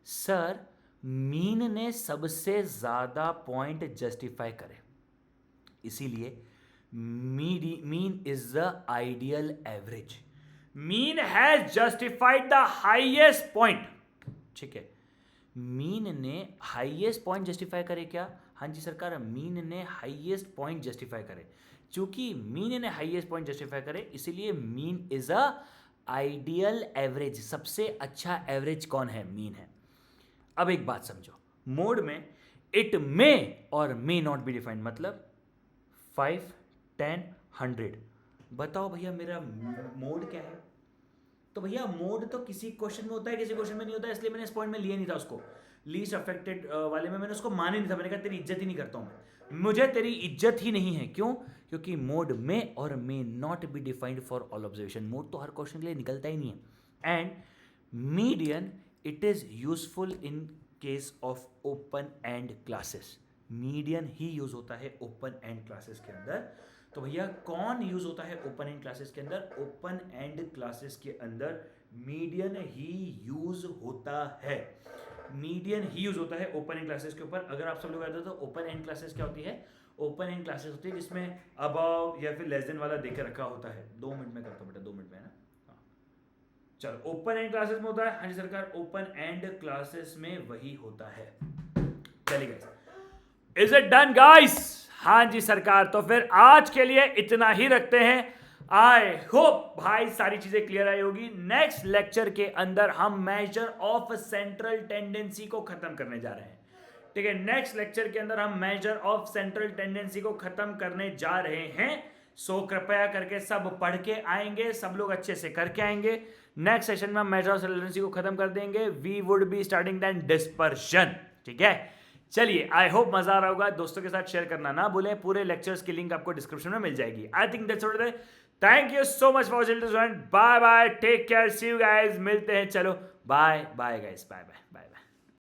सर मीन ने सबसे ज्यादा पॉइंट जस्टिफाई करे, इसीलिए mean is the ideal average. Mean has justified the highest point. ठीक है, मीन ने हाईएस्ट पॉइंट जस्टिफाई करे क्या? हाँ जी सरकार, मीन ने हाईएस्ट पॉइंट जस्टिफाई करे। चूंकि मीन ने हाईएस्ट पॉइंट जस्टिफाई करे, इसीलिए mean is a ideal average. सबसे अच्छा एवरेज कौन है? मीन है। अब एक बात समझो, मोड में इट मे और मे नॉट बी डिफाइंड, मतलब 5, 10, 100। बताओ भैया मेरा मोड क्या है? तो भैया मोड तो किसी क्वेश्चन में होता है, किसी क्वेश्चन में नहीं होता है, इसलिए मैंने इस पॉइंट में लिया नहीं था उसको। लीस्ट अफेक्टेड वाले में मैंने उसको माने नहीं था। मैंने कहा तेरी इज्जत ही नहीं करता हूं मैं, मुझे तेरी इज्जत ही नहीं है। क्यों? क्योंकि मोड में और may not be defined for all observation. Mode तो हर क्वेश्चन के लिए निकलता ही नहीं है। And median it is useful in case of open and classes. Median he use होता है ओपन एंड क्लासेस के अंदर। तो भैया कौन यूज होता है ओपन एंड क्लासेस के अंदर? ओपन एंड क्लासेस के अंदर मीडियन ही यूज होता है। मीडियन ही यूज होता है ओपन एंड क्लासेस के ऊपर। अगर आप सब लोग याद हो तो ओपन एंड क्लासेस क्या होती है? ओपन एंड क्लासेस होती है जिसमें अबव या फिर लेस देन वाला देकर रखा होता है। 2 मिनट में करता हूँ बेटा, 2 मिनट में है ना। हाँ चलो ओपन एंड क्लासेस में होता है, हाँ जी सरकार, ओपन एंड क्लासेस में वही होता है। चलिए guys, is it done guys? हाँ जी सरकार, तो फिर आज के लिए इतना ही रखते हैं। आई होप भाई सारी चीजें क्लियर आई होगी। नेक्स्ट लेक्चर के अंदर हम मेजर ऑफ सेंट्रल टेंडेंसी को खत्म करने जा रहे हैं। ठीक है, नेक्स्ट लेक्चर के अंदर हम मेजर ऑफ सेंट्रल टेंडेंसी को खत्म करने जा रहे हैं। सो कृपया करके सब पढ़ के आएंगे, सब लोग अच्छे से करके आएंगे। नेक्स्ट सेशन में हम मेजर ऑफ सेंट्रल टेंडेंसी को खत्म कर देंगे। We would be starting then dispersion. ठीक है, चलिए आई होप मजा आ रहा होगा। दोस्तों के साथ शेयर करना ना भूलें। पूरे लेक्चर्स की लिंक आपको डिस्क्रिप्शन में मिल जाएगी। I think that's all. Thank you so much for watching this one. Bye bye, take care, see you guys, मिलते हैं। चलो bye bye guys, bye bye bye bye.